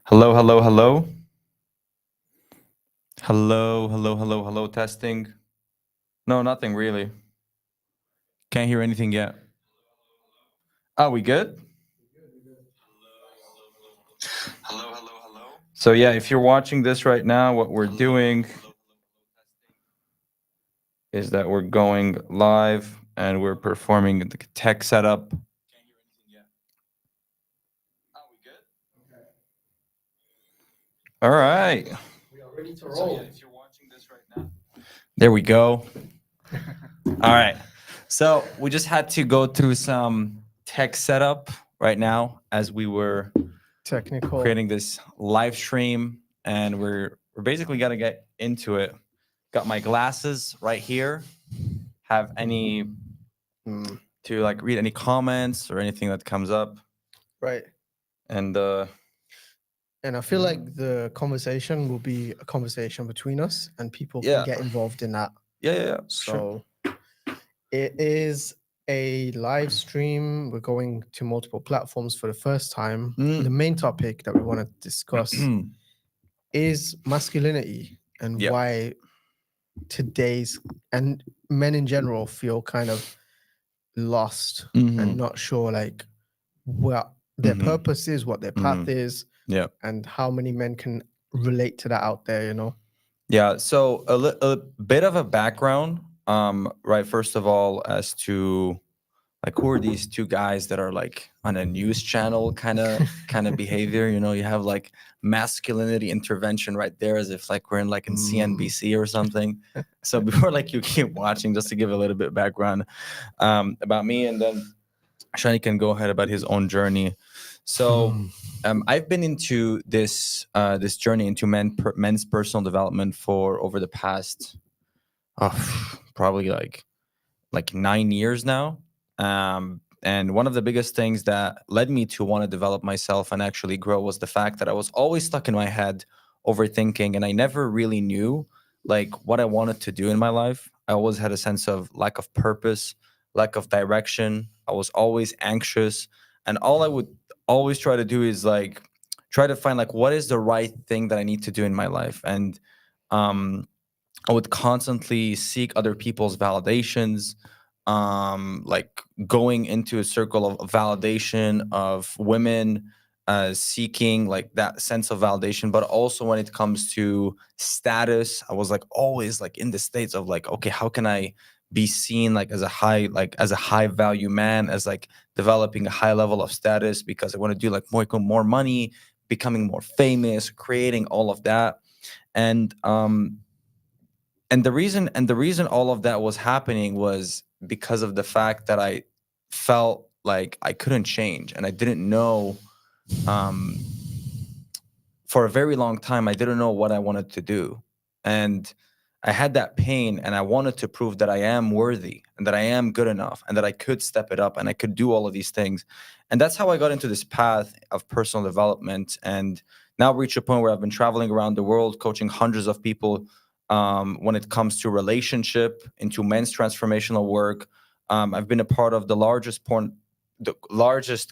Hello, hello, hello. Hello, hello, hello, hello. Testing. No, nothing really. Can't hear anything yet. Are we good? Hello, hello, hello. So, yeah, if you're watching this right now, what we're doing is that we're going live and we're performing the tech setup. Can't hear anything yet. Are we good? All right. We are ready to So, roll. yeah, if you're watching this right now. There we go. All right. So we just had to go through some tech setup right now as we were Technical. creating this live stream, and we're basically gonna get into it. Got my glasses right here. Have any to like read any comments or anything that comes up, Right. and And I feel like the conversation will be a conversation between us and people can Yeah. get involved in that. yeah, sure. So it is a live stream. We're going to multiple platforms for the first time. Mm. The main topic that we want to discuss is masculinity and Yeah. why today's and men in general feel kind of lost Mhm. and not sure like what their Mhm. purpose is, what their path is, Yeah. and how many men can relate to that out there, you know? Yeah, so a bit of a background, right? First of all, as to like who are these two guys that are like on a news channel kind of behavior? You know, you have like masculinity intervention right there, as if like we're in like in CNBC or something. So before like you keep watching, just to give a little bit of background about me, and then Shani can go ahead about his own journey. So I've been into this journey into men's personal development for over the past probably like 9 years now. And one of the biggest things that led me to want to develop myself and actually grow was the fact that I was always stuck in my head overthinking, and I never really knew like what I wanted to do in my life. I always had a sense of lack of purpose, lack of direction. I was always anxious, and all I would always try to do is like try to find like what is the right thing that I need to do in my life. And um I would constantly seek other people's validations, like going into a circle of validation of women, seeking like that sense of validation. But also when it comes to status, I was like always like in the states of like, okay, how can I be seen like as a high value man, as like developing a high level of status because I want to do like more money, becoming more famous, creating all of that. And the reason all of that was happening was because of the fact that I felt like I couldn't change, and I didn't know, um for a very long time I didn't know what I wanted to do. And I had that pain, and I wanted to prove that I am worthy and that I am good enough and that I could step it up and I could do all of these things. And that's how I got into this path of personal development, and now reach a point where I've been traveling around the world coaching hundreds of people, when it comes to relationship, into men's transformational work. I've been a part of the largest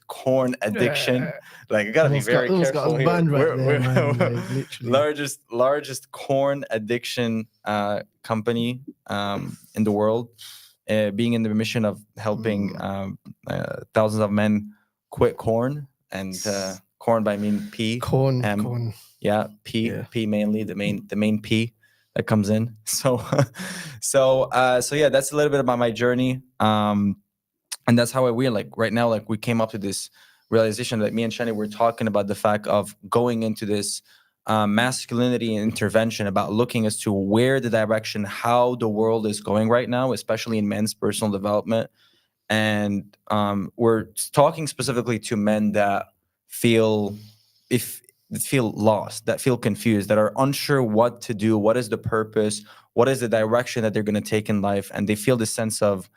corn addiction. Like, I gotta be very Almost got careful us here. banned right there, man. Like, literally. Largest corn addiction company in the world, being in the mission of helping thousands of men quit corn. And corn by mean P. Corn. Yeah, P. Yeah. P mainly, the main P that comes in. So yeah, that's a little bit about my journey. And that's how we like right now, like we came up to this realization that me and Shani were talking about the fact of going into this masculinity intervention, about looking as to where the direction, how the world is going right now, especially in men's personal development. And we're talking specifically to men that feel if that feel lost, that feel confused, that are unsure what to do, what is the purpose, what is the direction that they're going to take in life, and they feel this sense of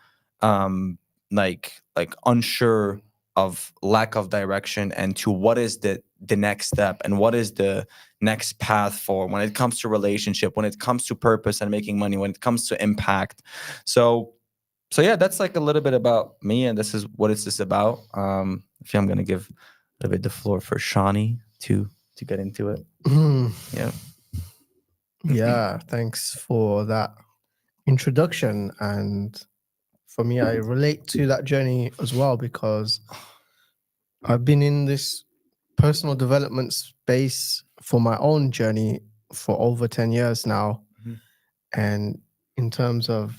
like unsure, of lack of direction, and to what is the next step and what is the next path for when it comes to relationship, when it comes to purpose and making money, when it comes to impact. So yeah, that's like a little bit about me, and this is what it's just about. If I'm gonna give a little bit the floor for Shawnee to get into it. Yeah. Yeah, thanks for that introduction. And for me, I relate to that journey as well because I've been in this personal development space for my own journey for over 10 years now. Mhm. And in terms of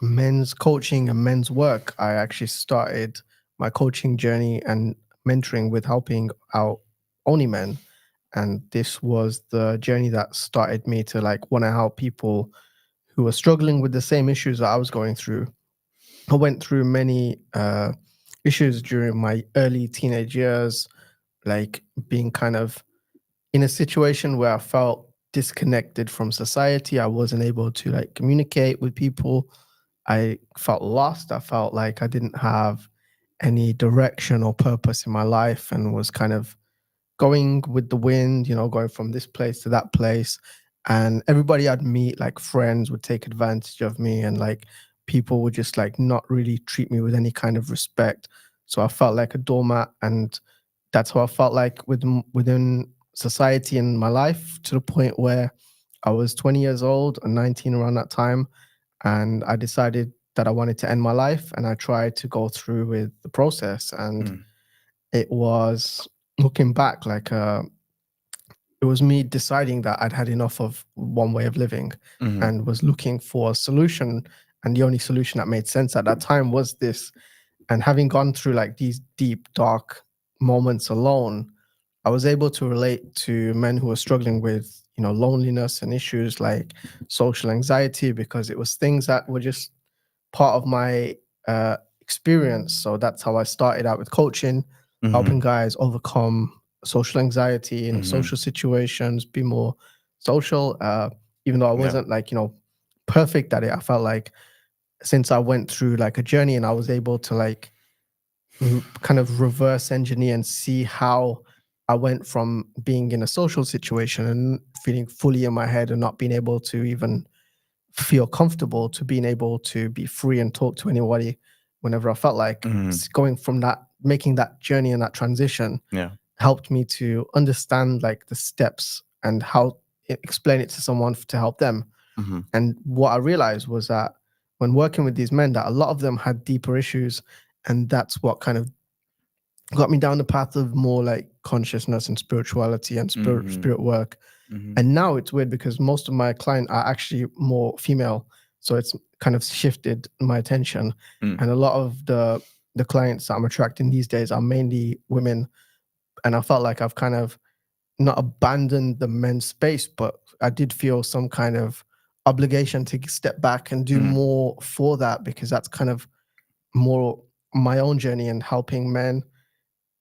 men's coaching and men's work, I actually started my coaching journey and mentoring with helping out only men. And this was the journey that started me to like want to help people who were struggling with the same issues that I was going through. I went through many issues during my early teenage years, like being kind of in a situation where I felt disconnected from society. I wasn't able to like communicate with people. I felt lost. I felt like I didn't have any direction or purpose in my life and was kind of going with the wind, going from this place to that place. And everybody I'd meet, like friends, would take advantage of me, and like people would just like not really treat me with any kind of respect. So I felt like a doormat, and that's how I felt like within society in my life, to the point where I was 20 years old and 19 around that time, and I decided that I wanted to end my life, and I tried to go through with the process. And Mm. it was, looking back, like it was me deciding that I'd had enough of one way of living Mhm. and was looking for a solution. And the only solution that made sense at that time was this. And having gone through like these deep, dark moments alone, I was able to relate to men who were struggling with, loneliness and issues like social anxiety, because it was things that were just part of my experience. So that's how I started out with coaching, helping Mhm. guys overcome social anxiety in Mhm. social situations, be more social. Even though I Yeah. wasn't like, perfect at it, I felt like since I went through like a journey and I was able to like kind of reverse engineer and see how I went from being in a social situation and feeling fully in my head and not being able to even feel comfortable to being able to be free and talk to anybody whenever I felt like. Mhm. Going from that, making that journey and that transition Yeah. helped me to understand like the steps and how explain it to someone to help them. Mhm. And what I realized was that when working with these men, that a lot of them had deeper issues, and that's what kind of got me down the path of more like consciousness and spirituality and Mhm. spirit work. Mhm. And now it's weird because most of my clients are actually more female, so it's kind of shifted my attention. Mm. And a lot of the clients that I'm attracting these days are mainly women, and I felt like I've kind of not abandoned the men's space, but I did feel some kind of obligation to step back and do Mm. more for that, because that's kind of more my own journey, and helping men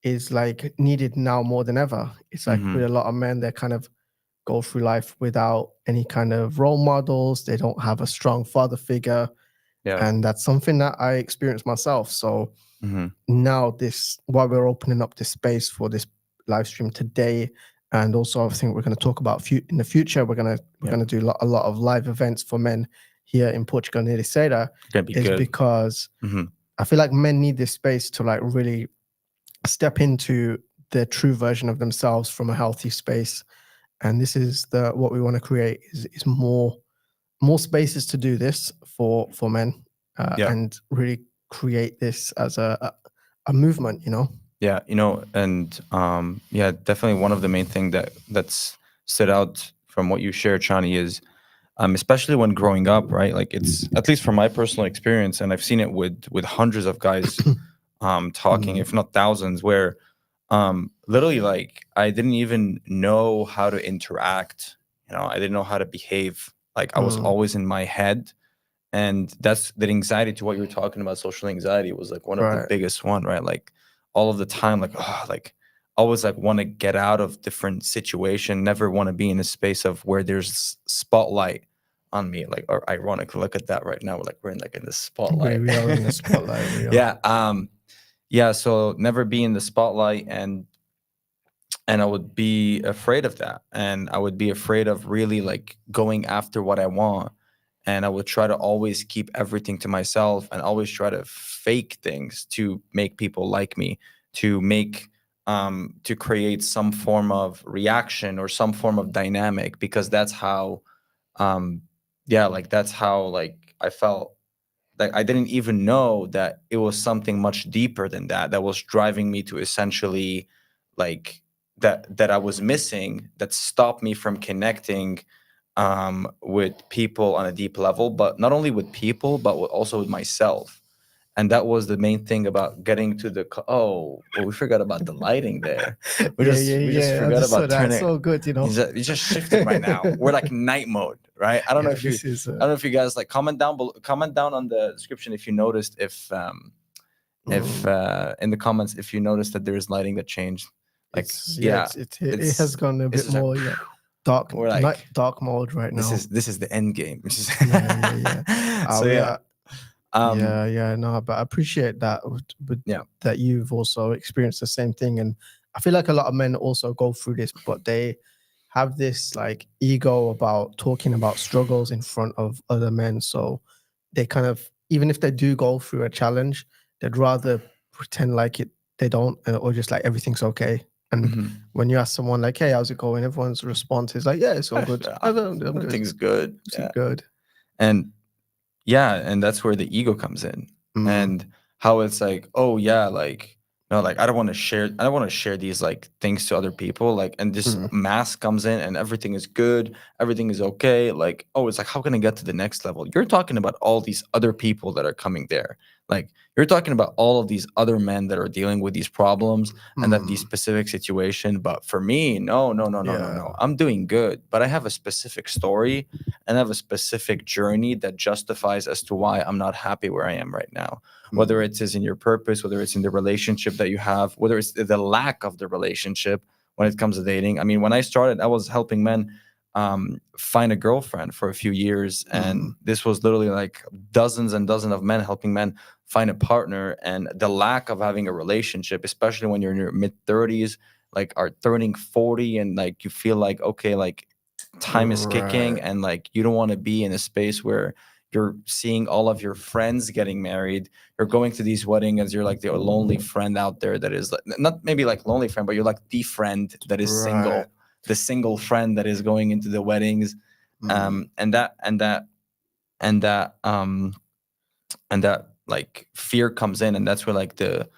is like needed now more than ever. It's like with Mhm. a lot of men, they kind of go through life without any kind of role models. They don't have a strong father figure. Yeah. And that's something that I experienced myself. So Mhm. now this, while we're opening up this space for this live stream today, and also I think we're going to talk about in the future, we're Yeah. gonna do a lot of live events for men here in Portugal near Seda, Gonna be is good. because Mhm. I feel like men need this space to like really step into their true version of themselves from a healthy space. And this is the what we want to create is more spaces to do this for men, Yeah. and really create this as a movement, Yeah. And yeah, definitely one of the main thing that's stood out from what you shared, Chani, is especially when growing up, right? Like it's at least from my personal experience, and I've seen it with hundreds of guys talking, Mm, if not thousands, where literally like I didn't even know how to interact. I didn't know how to behave. Like I was mm, always in my head, and that's the anxiety to what you were talking about. Social anxiety was like one of the right. biggest one, right? Like all of the time, like like always like want to get out of different situation, never want to be in a space of where there's spotlight on me. Like, or ironically, look at that right now, like we're in like in the spotlight. We are in the spotlight. We are. Yeah. Yeah, so never be in the spotlight, and I would be afraid of that, and I would be afraid of really like going after what I want, and I would try to always keep everything to myself and always try to fake things to make people like me, to make to create some form of reaction or some form of dynamic, because that's how yeah, like that's how like I felt. Like I didn't even know that it was something much deeper than that that was driving me to essentially like that I was missing, that stopped me from connecting with people on a deep level, but not only with people but also with myself. And that was the main thing about getting to the oh, well, we forgot about the lighting there. We just I forgot just saw about that. turning. So good, you know. You just shifted right now. We're like night mode, right? I don't know Yeah, if you this is I don't know if you guys like comment down on the description if you noticed, if mm, in the comments if you noticed that there's lighting that changed. Like it's yeah, yeah, it has gone a it's bit just like more dark, we're not like dark mode right now. this is the end game. Yeah. So yeah. Yeah, Um no, but I appreciate that, yeah. that you've also experienced the same thing, and I feel like a lot of men also go through this, but they have this like ego about talking about struggles in front of other men, so they kind of, even if they do go through a challenge, they'd rather pretend like they don't, or just like everything's okay. And Mhm. when you ask someone like, "Hey, how's it going?" everyone's response is like, "Yeah, it's all good. I'm good. Everything's good. It's Yeah. good." And yeah, and that's where the ego comes in. Mm, And how it's like, oh yeah, like no, like I don't want to share these like things to other people. Like, and this mm, mask comes in and everything is good, everything is okay. Like, oh, it's like, how can I get to the next level? You're talking about all these other people that are coming there. Like you're talking about all of these other men that are dealing with these problems and that these mm, specific situation. But for me, no, no, no, no, no, yeah. no. I'm doing good, but I have a specific story and have a specific journey that justifies as to why I'm not happy where I am right now. Whether Mm, it is in your purpose, whether it's in the relationship that you have, whether it's the lack of the relationship when it comes to dating. I mean, when I started, I was helping men find a girlfriend for a few years. mm, And this was literally like dozens and dozens of men helping men find a partner. And the lack of having a relationship, especially when you're in your mid 30s, like are turning 40 and like you feel like, okay, like time is kicking right. and like you don't want to be in a space where you're seeing all of your friends getting married, you're going to these weddings as you're like the lonely friend out there that is like, not maybe like lonely friend, but you're like the friend that is Right. single, the single friend that is going into the weddings. Mm, And and that and that like fear comes in, and that's where like the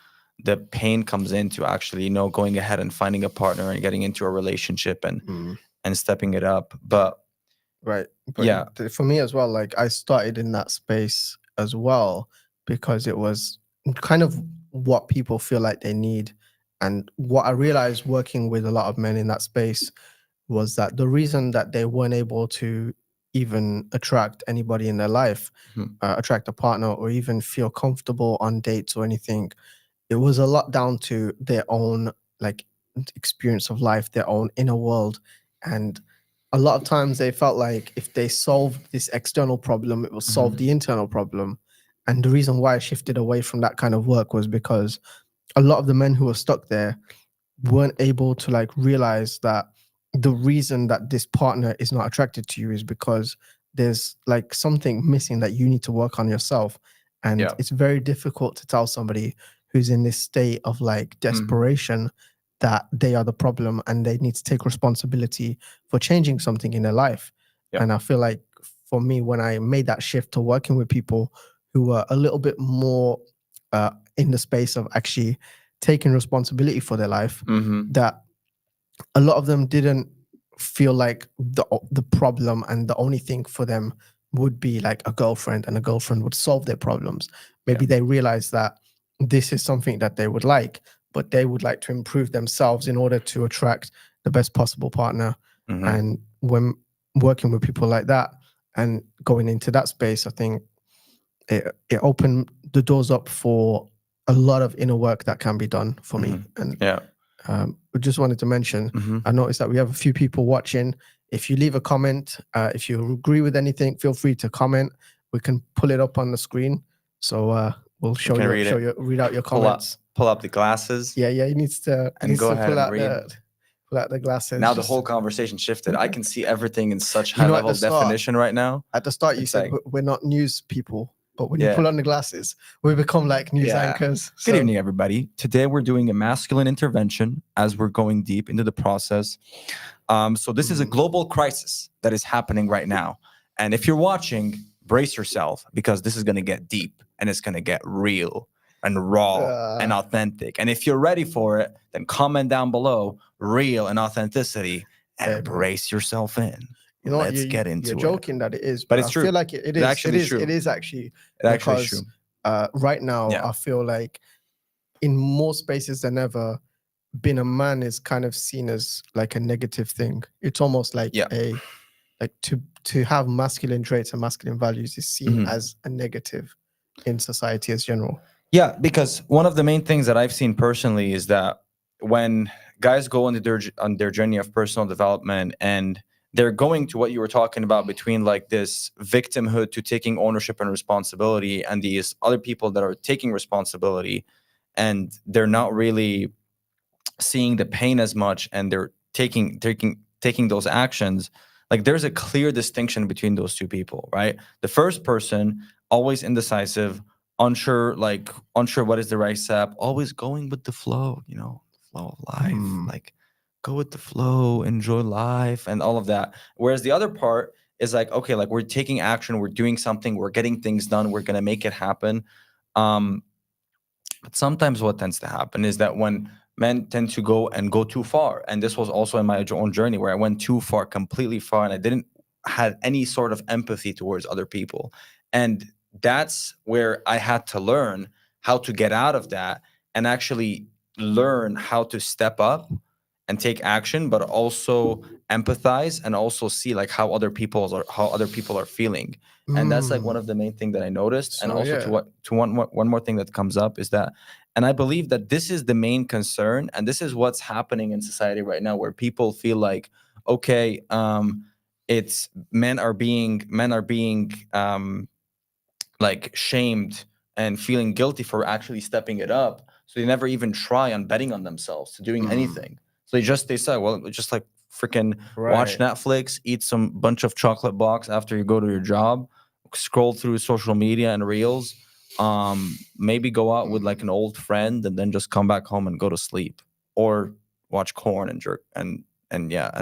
pain comes in to actually, going ahead and finding a partner and getting into a relationship mm, and stepping it up. But right. But yeah. for me as well, like I started in that space as well because it was kind of what people feel like they need. And what I realized working with a lot of men in that space was that the reason that they weren't able to even attract anybody in their life, Mhm. attract a partner, or even feel comfortable on dates or anything, it was a lot down to their own like experience of life, their own inner world. And a lot of times they felt like if they solved this external problem, it will solve Mhm. the internal problem. And the reason why I shifted away from that kind of work was because a lot of the men who were stuck there weren't able to like realize that the reason that this partner is not attracted to you is because there's like something missing that you need to work on yourself. And Yeah. it's very difficult to tell somebody who's in this state of like Mhm. desperation that they are the problem and they need to take responsibility for changing something in their life. Yeah. And I feel like for me, when I made that shift to working with people who were a little bit more in the space of actually taking responsibility for their life, Mhm. that a lot of them didn't feel like the problem and the only thing for them would be like a girlfriend and a girlfriend would solve their problems. Yeah. Maybe they realize that this is something that they would like, but they would like to improve themselves in order to attract the best possible partner. Mhm. And when working with people like that and going into that space, I think it opened the doors up for a lot of inner work that can be done for me. Mhm. And Yeah. we just wanted to mention, Mhm. I noticed that we have a few people watching. If you leave a comment, if you agree with anything, feel free to comment. We can pull it up on the screen. So we'll We can read it. read out your Pull up comments. pull up the glasses Yeah, he and needs go to ahead and read. pull out the glasses. Now the Just whole conversation shifted. I can see everything in such you high know, level definition right now. at the start, you It's said like we're not news people, but when you Yeah. pull on the glasses, we become like news Yeah. anchors. Good evening, everybody. Today we're doing a masculine intervention as we're going deep into the process. So this is a global crisis that is happening right now. And if you're watching, brace yourself because this is going to get deep and it's going to get real and raw and authentic. And if you're ready for it, then comment down below real and authenticity and Hey, bro. brace yourself in. You know what? Let's get into You're it. joking that it is, But but it's I true. feel like it It's actually is. true. It is actually It actually is because true. right now Yeah. I feel like in more spaces than ever, being a man is kind of seen as like a negative thing. It's almost like Yeah. like to have masculine traits and masculine values is seen Mhm. as a negative in society as general. Yeah, because one of the main things that I've seen personally is that when guys go on their journey of personal development and they're going to what you were talking about between like this victimhood to taking ownership and responsibility and these other people that are taking responsibility and they're not really seeing the pain as much and they're taking those actions, like there's a clear distinction between those two people, right? The first person, always indecisive, unsure what is the right step, always going with the flow, flow of life, like go with the flow, enjoy life and all of that. Whereas the other part is like, okay, like we're taking action, we're doing something, we're getting things done, we're going to make it happen. But sometimes what tends to happen is that when men tend to go too far, and this was also in my own journey where I went too far, completely far, and I didn't had any sort of empathy towards other people. And that's where I had to learn how to get out of that and actually learn how to step up and take action, but also empathize and also see like how other people are feeling. And that's like one of the main thing that I noticed. And So, also yeah. to one more thing that comes up is that, and I believe that this is the main concern, and this is what's happening in society right now, where people feel like, okay, it's men are being like shamed and feeling guilty for actually stepping it up. So they never even try on betting on themselves to doing anything. So they say, well, just like freaking watch Right. Netflix, eat some bunch of chocolate box after you go to your job, scroll through social media and reels, maybe go out with like an old friend and then just come back home and go to sleep, or watch corn and jerk and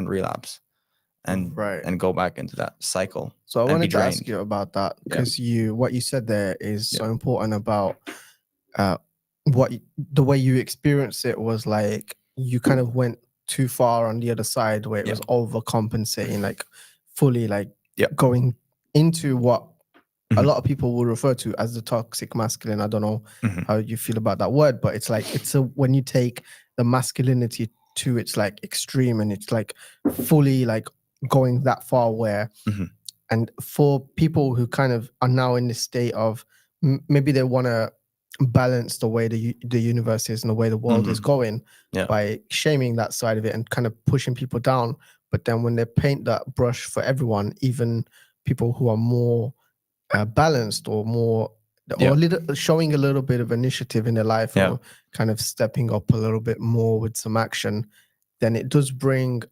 relapse and Right. and go back into that cycle. So I and be wanted to ask drained. you about that Yeah. because what you said there is so Yeah. important about uh, the way you experience it was like you kind of went too far on the other side where it Yeah. was overcompensating, like fully like Yeah. going into what a Mhm. lot of people will refer to as the toxic masculine. I don't know Mhm. how you feel about that word, but it's like when you take the masculinity to its like extreme and it's like fully like going that far where Mhm. and for people who kind of are now in this state of maybe they want to balance the way the universe is and the way the world is Mhm. going Yeah. by shaming that side of it and kind of pushing people down. But then when they paint that brush for everyone, even people who are more balanced or more Yeah. or showing a little bit of initiative in their life Yeah. or kind of stepping up a little bit more with some action, then it does bring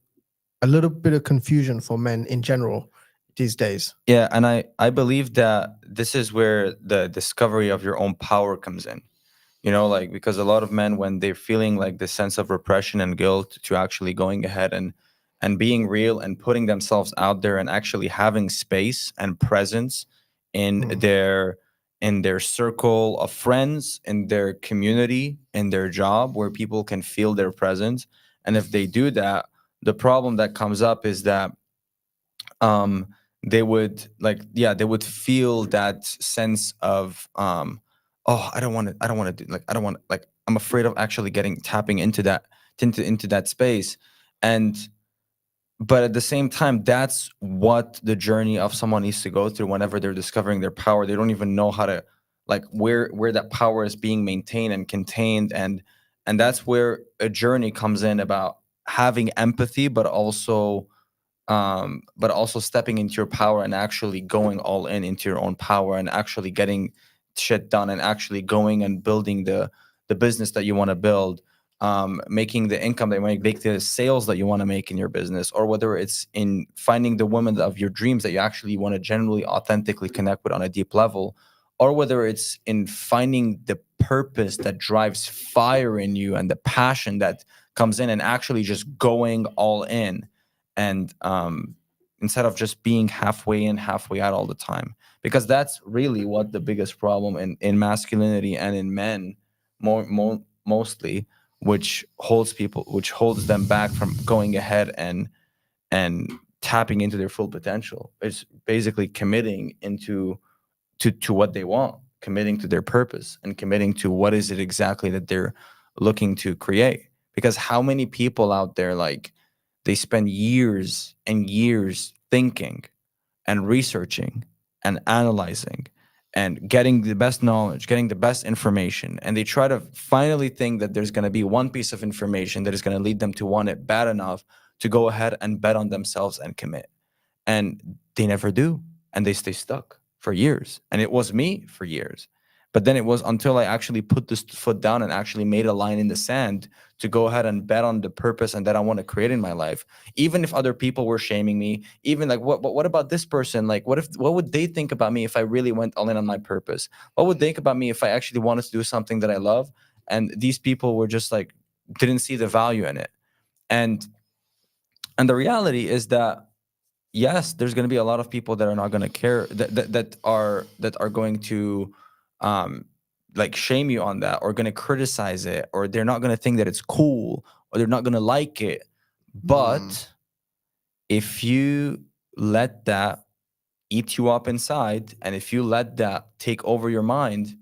a little bit of confusion for men in general these days. Yeah, and I believe that this is where the discovery of your own power comes in. Like because a lot of men, when they're feeling like this sense of repression and guilt to actually going ahead and being real and putting themselves out there and actually having space and presence in their circle of friends, in their community, in their job, where people can feel their presence. And if they do that, the problem that comes up is that um they would feel that sense of oh, I don't want to do, like I don't want, like I'm afraid of actually tapping into that space. And but at the same time, that's what the journey of someone needs to go through whenever they're discovering their power. They don't even know how to, like, where that power is being maintained and contained. And that's where a journey comes in, about having empathy, but also stepping into your power and actually going all in into your own power and actually getting shit done and actually going and building the business that you want to build, making the income that you want to make the sales that you want to make in your business, or whether it's in finding the woman of your dreams that you actually want to genuinely authentically connect with on a deep level. or whether it's in finding the purpose that drives fire in you and the passion that comes in and actually just going all in, and instead of just being halfway in halfway out all the time, because that's really what the biggest problem in masculinity and in men mostly, which holds them back from going ahead and tapping into their full potential. It's basically committing into to what they want, committing to their purpose, and committing to what is it exactly that they're looking to create. Because how many people out there, like, they spend years and years thinking and researching and analyzing and getting the best knowledge, getting the best information, and they try to finally think that there's going to be one piece of information that is going to lead them to want it bad enough to go ahead and bet on themselves and commit. And they never do, and they stay stuck for years. And it was me for years. But then it was until I actually put this foot down and actually made a line in the sand to go ahead and bet on the purpose and that I want to create in my life. Even if other people were shaming me, even like, what about this person? Like, what would they think about me if I really went all in on my purpose? What would they think about me if I actually wanted to do something that I love? And these people were just like, didn't see the value in it. And the reality is that, yes, there's going to be a lot of people that are not going to care, that are going to um like shame you on that, or going to criticize it, or they're not going to think that it's cool, or they're not going to like it. Mm, But if you let that eat you up inside, and if you let that take over your mind,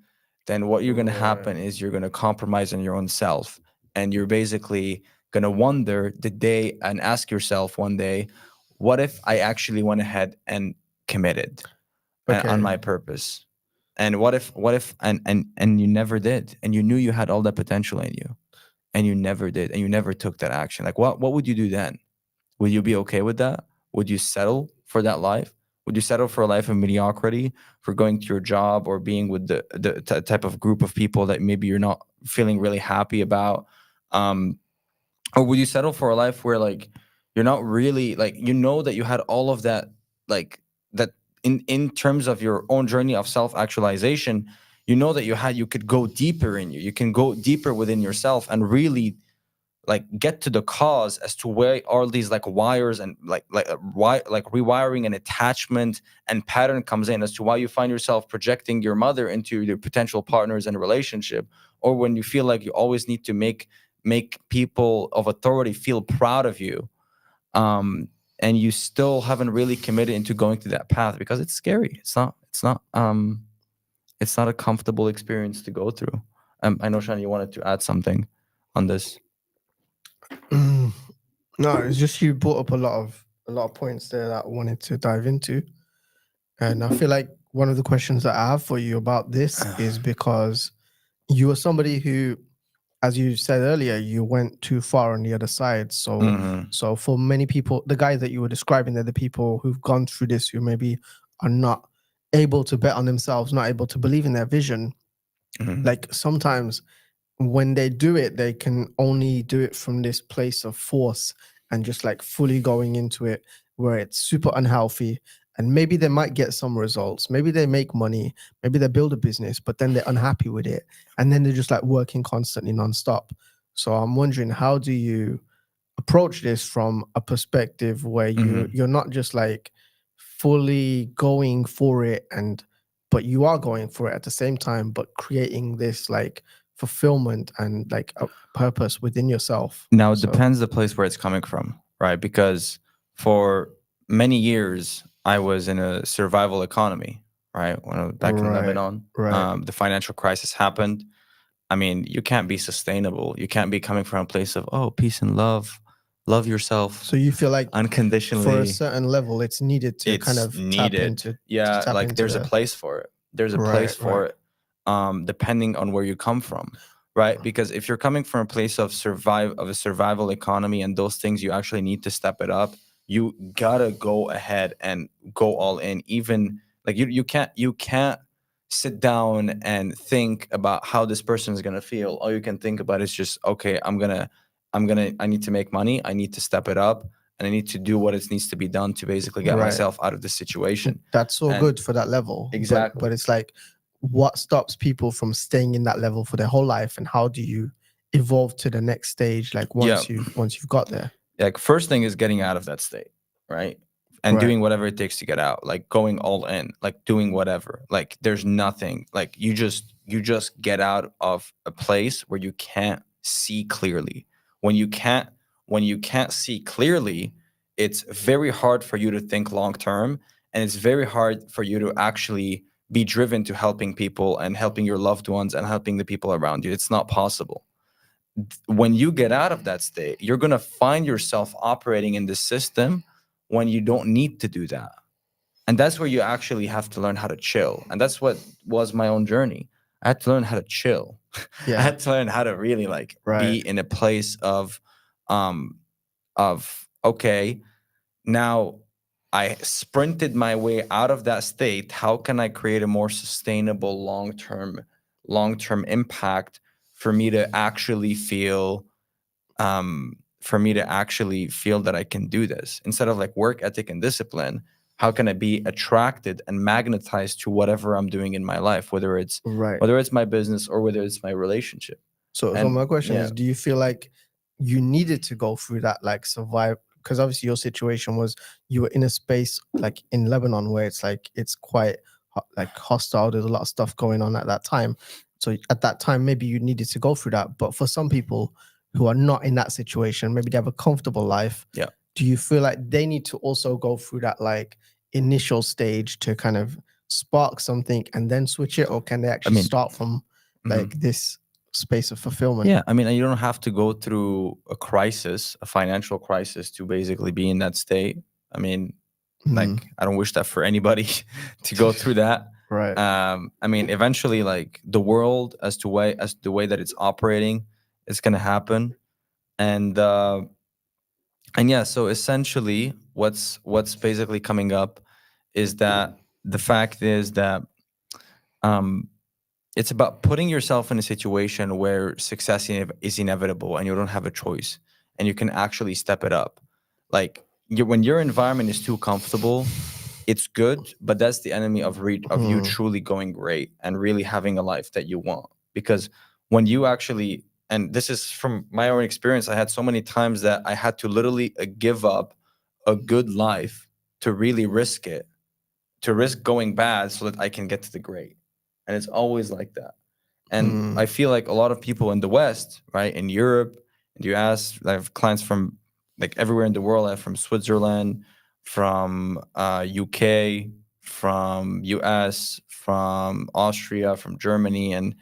then what you're going to right. happen is you're going to compromise on your own self, and you're basically going to wonder the day and ask yourself one day, what if I actually went ahead and committed on Okay. my purpose? And what if and you never did, and you knew you had all that potential in you, and you never did, and you never took that action? Like, what would you do then? Would you be okay with that? Would you settle for that life? Would you settle for a life of mediocrity, for going to your job or being with the type of group of people that maybe you're not feeling really happy about? Um, or would you settle for a life where, like, you're not really, like, that you had all of that, like, that in terms of your own journey of self-actualization, that you could go deeper in you can go deeper within yourself and really, like, get to the cause as to where all these, like, wires and why, like, rewiring and attachment and pattern comes in, as to why you find yourself projecting your mother into your potential partners in a relationship, or when you feel like you always need to make people of authority feel proud of you, and you still haven't really committed into going through that path, because it's scary. It's not a comfortable experience to go through. I know, Shan, you wanted to add something on this. Mm, no, it's just you brought up a lot of points there that I wanted to dive into. And I feel like one of the questions that I have for you about this is because you are somebody who, as you said earlier, you went too far on the other side. So, Mhm. so for many people, the guys that you were describing, they're the people who've gone through this, who maybe are not able to bet on themselves, not able to believe in their vision. Mhm. Like sometimes when they do it, they can only do it from this place of force and just like fully going into it where it's super unhealthy. And maybe they might get some results. Maybe they make money. Maybe they build a business, but then they're unhappy with it. And then they're just like working constantly nonstop. So I'm wondering, how do you approach this from a perspective where Mhm. you're not just like fully going for it, and but you are going for it at the same time, but creating this like fulfillment and like a purpose within yourself? Now it So depends the place where it's coming from, right? Because for many years I was in a survival economy, right? When I was back in right, Lebanon, right. the financial crisis happened. I mean, you can't be sustainable. You can't be coming from a place of, oh, peace and love yourself So you feel like for a unconditionally. certain level, it's needed to kind It's of tap needed. into Yeah, like, there's a the place for it. There's a place right, right, for it, depending on where you come from, right? Because if you're coming from a place of a survival economy, and those things, you actually need to step it up. You gotta go ahead and go all in. Even, like, you can't sit down and think about how this person is gonna feel. All you can think about is just, okay, I need to make money. I need to step it up, and I need to do what it needs to be done to basically get right. myself out of this situation. That's so And good for that level, but exactly. it's like what stops people from staying in that level for their whole life, and how do you evolve to the next stage, like Yeah. once you've got there? Like first thing is getting out of that state, right? And Right. doing whatever it takes to get out, like going all in, like doing whatever. Like there's nothing, like you just get out of a place where you can't see clearly. When you can't when you can't see clearly, it's very hard for you to think long term, and it's very hard for you to actually be driven to helping people and helping your loved ones and helping the people around you. It's not possible. When you get out of that state, you're going to find yourself operating in the system when you don't need to do that. And that's where you actually have to learn how to chill. And that's what was my own journey. I had to learn how to chill. I Yeah. had to learn how to really like be Right. in a place um okay, now I sprinted my way out of that state. How can I create a more sustainable long-term impact for me to actually feel that I can do this instead of like work ethic and discipline? How can I be attracted and magnetized to whatever I'm doing in my life, Right. whether it's my business or whether it's my relationship? So And my question yeah, is, do you feel like you needed to go through that, like survive? Because obviously your situation was you were in a space like in Lebanon where it's like it's quite like hostile. There's a lot of stuff going on at that time. So at that time, maybe you needed to go through that. But for some people who are not in that situation, maybe they have a comfortable life. yeah. Do you feel like they need to also go through that like initial stage to kind of spark something and then switch it, or can they I actually mean, start from mhm. like this space of fulfillment? Yeah, I mean, you don't have to go through a crisis, a financial crisis, to basically be in that state. I mean, Mm, like, I don't wish that for anybody to go through that. right. I mean, eventually, like the world, as the way that it's operating, is going to happen, and yeah. So essentially, what's basically coming up is that the fact is that um, it's about putting yourself in a situation where success is inevitable and you don't have a choice and you can actually step it up. Like when your environment is too comfortable, it's good, but that's the enemy of you Mm, truly going great and really having a life that you want. Because when you actually, and this is from my own experience, I had so many times that I had to literally give up a good life to really risk it, to risk going bad so that I can get to the great. And it's always like that. And mm, I feel like a lot of people in the West, right, in Europe, and you ask, I have clients from like everywhere in the world. I have from Switzerland, from UK, from US, from Austria, from Germany, and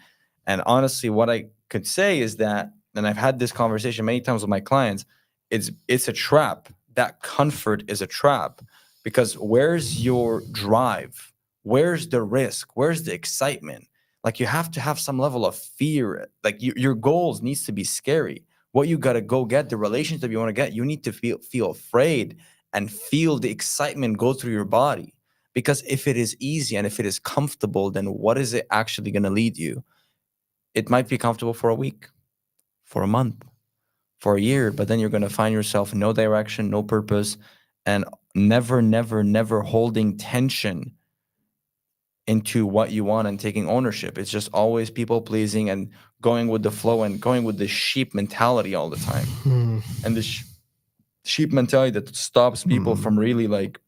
honestly, what I could say is that, and I've had this conversation many times with my clients, it's a trap. That comfort is a trap because where's your drive? Where's the risk? Where's the excitement? Like you have to have some level of fear. Like your goals needs to be scary. What you gotta go get, the relationship you want to get, you need to feel afraid and feel the excitement go through your body. Because if it is easy and if it is comfortable, then what is it actually gonna lead you? It might be comfortable for a week, for a month, for a year, but then you're gonna find yourself no direction, no purpose, and never, never, never holding tension into what you want and taking ownership. It's just always people pleasing and going with the flow and going with the sheep mentality all the time. mm, And the sheep mentality that stops people mm. from really like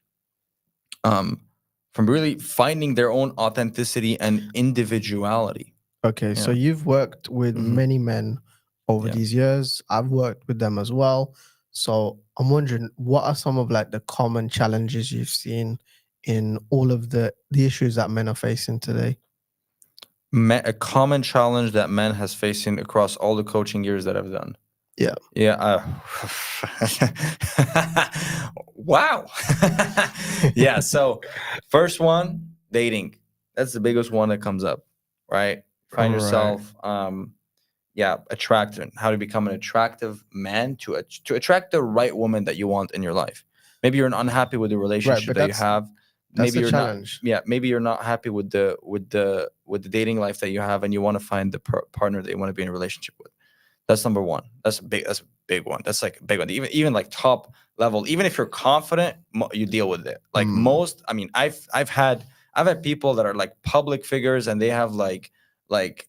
from really finding their own authenticity and individuality. Okay, so Yeah. you've worked with Hmm. many men over Yeah. these years. I've worked with them as well. So I'm wondering, what are some of like the common challenges you've seen in all of the issues that men are facing today? A common challenge that men has facing across all the coaching years that I've done. Yeah. Yeah. Wow. Yeah. So, first one, dating. That's the biggest one that comes up, right? Find Right. yourself, yeah, attractive. How to become an attractive man to attract the right woman that you want in your life. Maybe you're unhappy with the Right, relationship but that you have. that's Maybe the you're not. challenge. Yeah, maybe you're not happy with the dating life that you have, and you want to find the partner that you want to be in a relationship with. That's number one. That's a big. That's a big one. That's like a big one. Even like top level. Even if you're confident, you deal with it. Like Mm, most. I mean, I've had people that are like public figures and they have like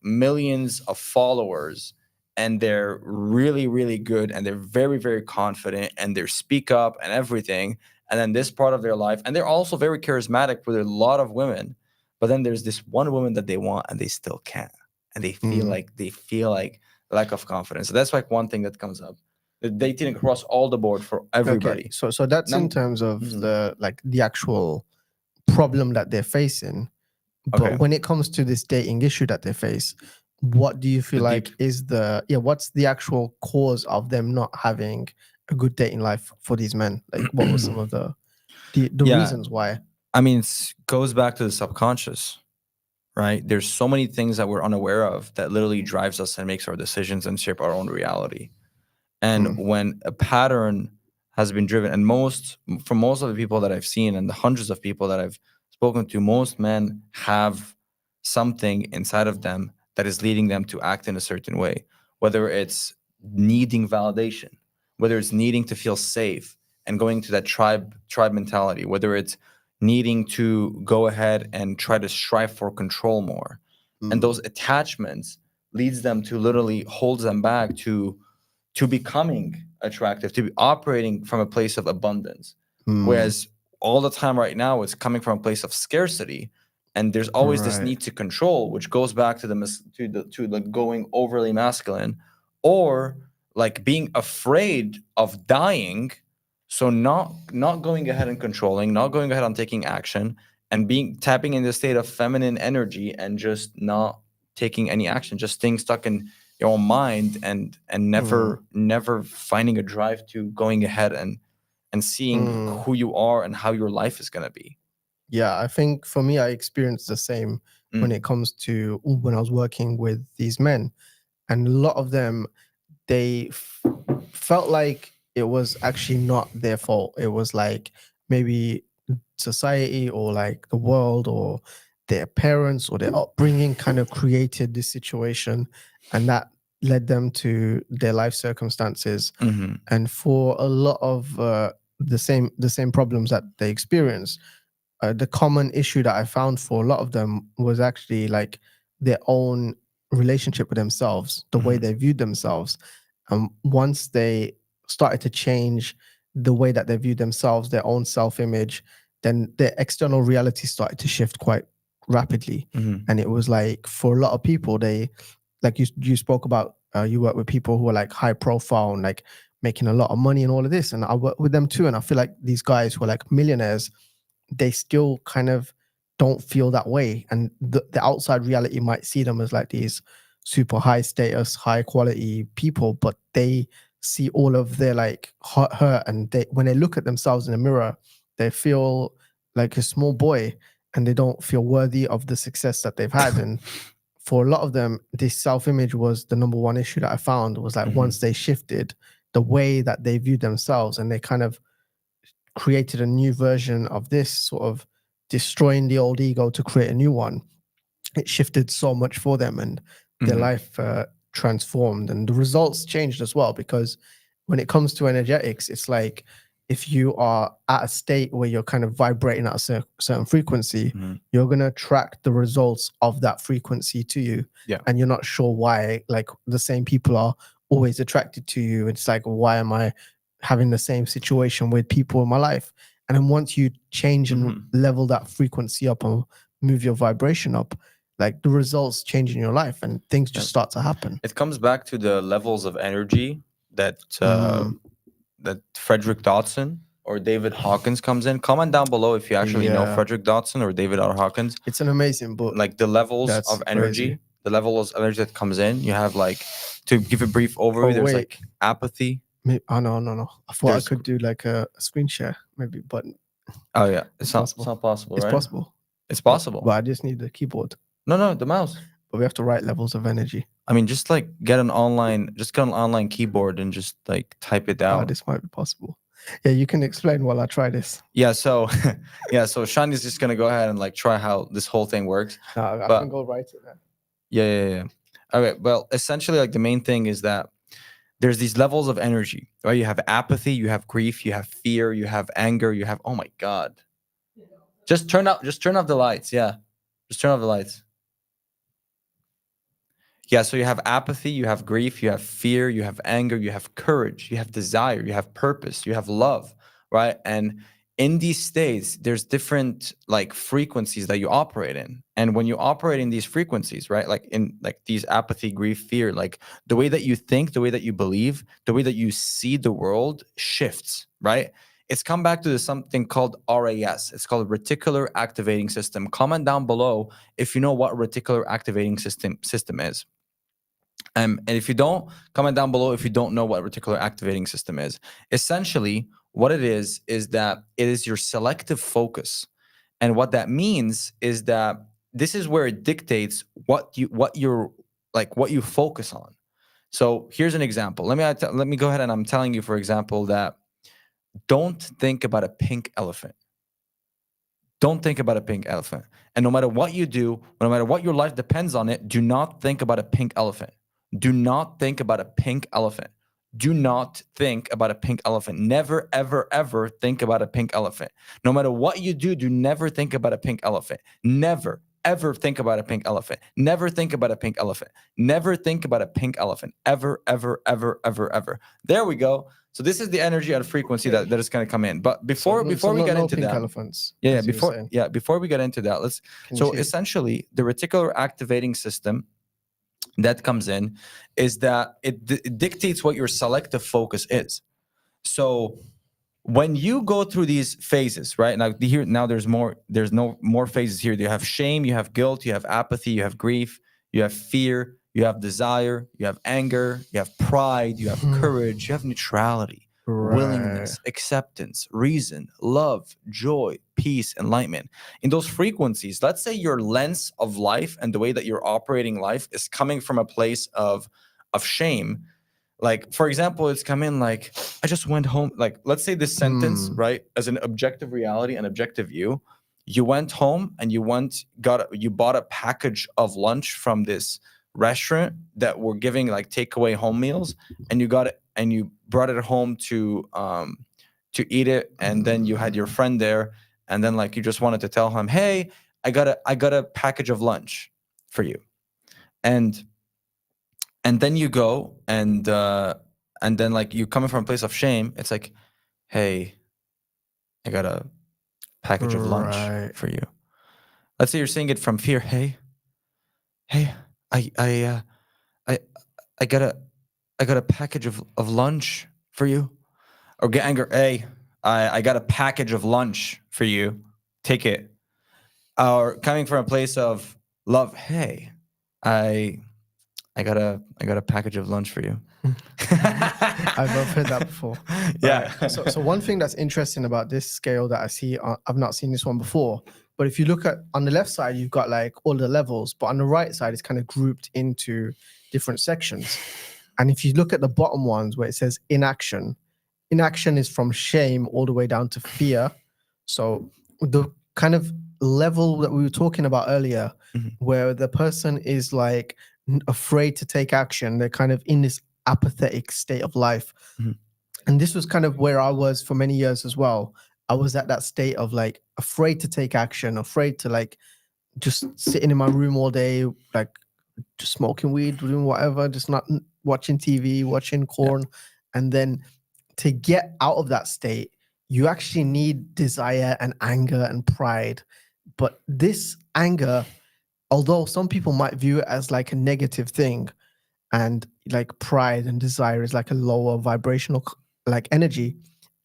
millions of followers, and they're really really good, and they're very very confident, and they speak up and everything. And then this part of their life, and they're also very charismatic with a lot of women, but then there's this one woman that they want and they still can't, and Mm. they feel like lack of confidence. So that's like one thing that comes up. The dating across all the board for Okay, everybody. so that's in terms of Mhm. the actual problem that they're facing. Okay. But when it comes to this dating issue that they face, what do you feel The deep like is what's the actual cause of them not having a good dating life for these men? Like, what were some of the yeah. reasons why? I mean, it goes back to the subconscious, right? There's so many things that we're unaware of that literally drives us and makes our decisions and shape our own reality. And Mm, when a pattern has been driven, and most of the people that I've seen and the hundreds of people that I've spoken to, most men have something inside of them that is leading them to act in a certain way, whether it's needing validation, whether it's needing to feel safe and going to that tribe mentality, whether it's needing to go ahead and try to strive for control more. And mm, those attachments leads them to literally holds them back to becoming attractive, to be operating from a place of abundance. mm, Whereas all the time right now, it's coming from a place of scarcity, and there's always this right. need to control, which goes back to the going overly masculine, or like being afraid of dying, so not going ahead and controlling, not going ahead and taking action, and being tapping in the state of feminine energy and just not taking any action, just staying stuck in your own mind and Mm, never finding a drive to going ahead and seeing mm. who you are and how your life is going to be. Yeah, I think for me, I experienced the same when it Mm, comes to when I was working with these men, and a lot of them they felt like it was actually not their fault. It was like maybe society or like the world or their parents or their upbringing kind of created this situation, and that led them to their life circumstances. mhm, And for a lot of the same problems that they experienced, the common issue that I found for a lot of them was actually like their own relationship with themselves, the way mhm, they viewed themselves. And once they started to change the way that they viewed themselves, their own self image, then their external reality started to shift quite rapidly. mhm, And it was like for a lot of people, they like you spoke about you work with people who are like high profile and like making a lot of money and all of this. And I work with them too. And I feel like these guys who are like millionaires, they still kind of don't feel that way. And the outside reality might see them as like these super high status, high quality people, but they see all of their like hurt, and they when they look at themselves in the mirror, they feel like a small boy, and they don't feel worthy of the success that they've had. And for a lot of them, this self-image was the number one issue that I found. Was like once mhm, they shifted the way that they viewed themselves, and they kind of created a new version of this, sort of destroying the old ego to create a new one, it shifted so much for them, and their mhm, life transformed, and the results changed as well. Because when it comes to energetics, it's like if you are at a state where you're kind of vibrating at a certain frequency, mhm. you're going to attract the results of that frequency to you. Yeah. And you're not sure why, like the same people are always attracted to you. It's like, why am I having the same situation with people in my life? And then once you change and Mhm. level that frequency up and move your vibration up, like the results change in your life and things Yeah. just start to happen. It comes back to the levels of energy that Mm, that Frederick Dodson or David Hawkins comes in. Comment down below if you actually know yeah, Frederick Dodson or David R. Hawkins. it's an amazing book. Like the levels That's of crazy. energy, the levels of energy that comes in. You have like, to give a brief overview, Oh there's wait, like apathy. oh no, no, no. I thought I There's could do like a screen share, maybe, but oh yeah, it's it's possible. not possible, It's right? possible, It's but possible. I just need the keyboard. No, the mouse. But we have to write levels of energy. I mean, just like get an online keyboard and just like type it Ah, down. this might be possible. Yeah, you can explain while I try this. Yeah, so yeah, so Shani's just gonna go ahead and like try how this whole thing works. No, I can But go write it now. yeah. Okay, well, essentially, like the main thing is that there's these levels of energy, right? You have apathy, you have grief, you have fear, you have anger, you have oh my god. Just turn off the lights. Yeah. Just turn off the lights. Yeah, so you have apathy, you have grief, you have fear, you have anger, you have courage, you have desire, you have purpose, you have love, right? And in these states, there's different like frequencies that you operate in. And when you operate in these frequencies, right? Like in like these apathy, grief, fear, like the way that you think, the way that you believe, the way that you see the world shifts, right? It's come back to something called RAS. It's called reticular activating system. Comment down below if you know what reticular activating system is. And if you don't, comment down below if you don't know what reticular activating system is. Essentially, what it is that it is your selective focus. And what that means is that this is where it dictates what you focus on. So here's an example. Let me go ahead and I'm telling you, for example, that don't think about a pink elephant. Don't think about a pink elephant. And no matter what you do, no matter what your life depends on it, do not think about a pink elephant. Do not think about a pink elephant. Do not think about a pink elephant. Never, ever, ever think about a pink elephant. No matter what you do, do never think about a pink elephant. Never, ever think about a pink elephant. Never think about a pink elephant. Never think about a pink elephant. Ever, ever, ever, ever, ever. There we go. So this is the energy and frequency Okay. that is going to come in. But before we no get into pink that, elephants. As you were saying. before we get into that, Can you see it? essentially the reticular activating system that comes in is that it dictates what your selective focus is. So when you go through these phases, right now, there's no more phases here. You have shame, you have guilt, you have apathy, you have grief, you have fear, you have desire, you have anger, you have pride, you have courage, you have neutrality, willingness, acceptance, reason, love, joy, peace, enlightenment. In those frequencies, let's say your lens of life and the way that you're operating life is coming from a place of shame. Like, for example, it's come in like, I just went home. Like, let's say this sentence, right, as an objective reality and objective view, you went home and you bought a package of lunch from this restaurant that were giving like takeaway home meals, and you got it and you brought it home to eat it, and then you had your friend there, and then like you just wanted to tell him, hey, I got a package of lunch for you, and then you go and then like you coming from a place of shame, it's like, hey, I got a package of lunch for you. Let's say you're saying it from fear. Hey, I got a package of lunch for you. Or get anger. Hey, I got a package of lunch for you. Take it. Or coming from a place of love. Hey, I got a package of lunch for you. I've heard that before. Yeah. Right. So one thing that's interesting about this scale that I see, I've not seen this one before, but if you look at on the left side, you've got like all the levels, but on the right side, it's kind of grouped into different sections. And if you look at the bottom ones where it says inaction is from shame all the way down to fear. So the kind of level that we were talking about earlier, where the person is like afraid to take action, they're kind of in this apathetic state of life. And this was kind of where I was for many years as well. I was at that state of like afraid to take action, afraid to like just sitting in my room all day, like just smoking weed, doing whatever, just not watching TV, watching corn. And then to get out of that state, you actually need desire and anger and pride. But this anger, although some people might view it as like a negative thing, and like pride and desire is like a lower vibrational like energy,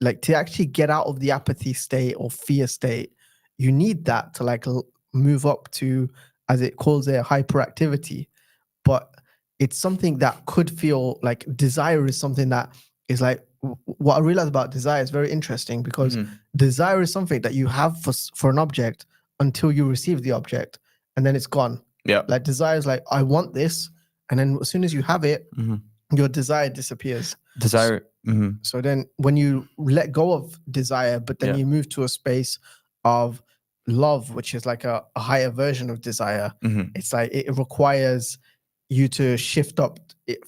like to actually get out of the apathy state or fear state, you need that to like move up to, as it calls it, hyperactivity. But it's something that could feel like desire is something that is like, what I realized about desire is very interesting, because desire is something that you have for an object until you receive the object, and then it's gone. Yeah. Like desire is like, I want this, and then as soon as you have it, your desire disappears. Desire. So then when you let go of desire, but then you move to a space of love, which is like a higher version of desire, it's like it requires you to shift up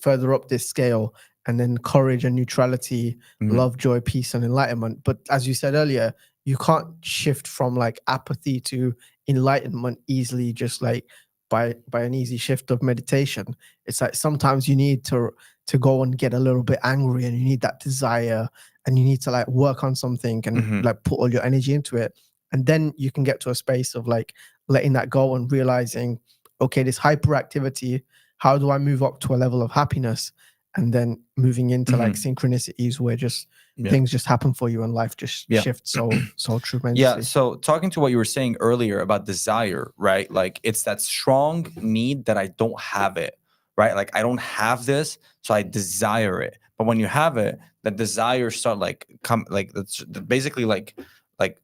further up this scale, and then courage and neutrality, love, joy, peace, and enlightenment. But as you said earlier, you can't shift from like apathy to enlightenment easily, just like by an easy shift of meditation. It's like sometimes you need to go and get a little bit angry, and you need that desire, and you need to like work on something and Hmm. like put all your energy into it, and then you can get to a space of like letting that go and realizing, okay, this hyperactivity, how do I move up to a level of happiness? And then moving into like Hmm. synchronicities where just Yeah. things just happen for you and life just Yeah. shifts so Yeah. tremendously. So talking to what you were saying earlier about desire, right? Like it's that strong need that I don't have it, right? Like I don't have this, so I desire it. But when you have it, the desire start like come like that's basically like like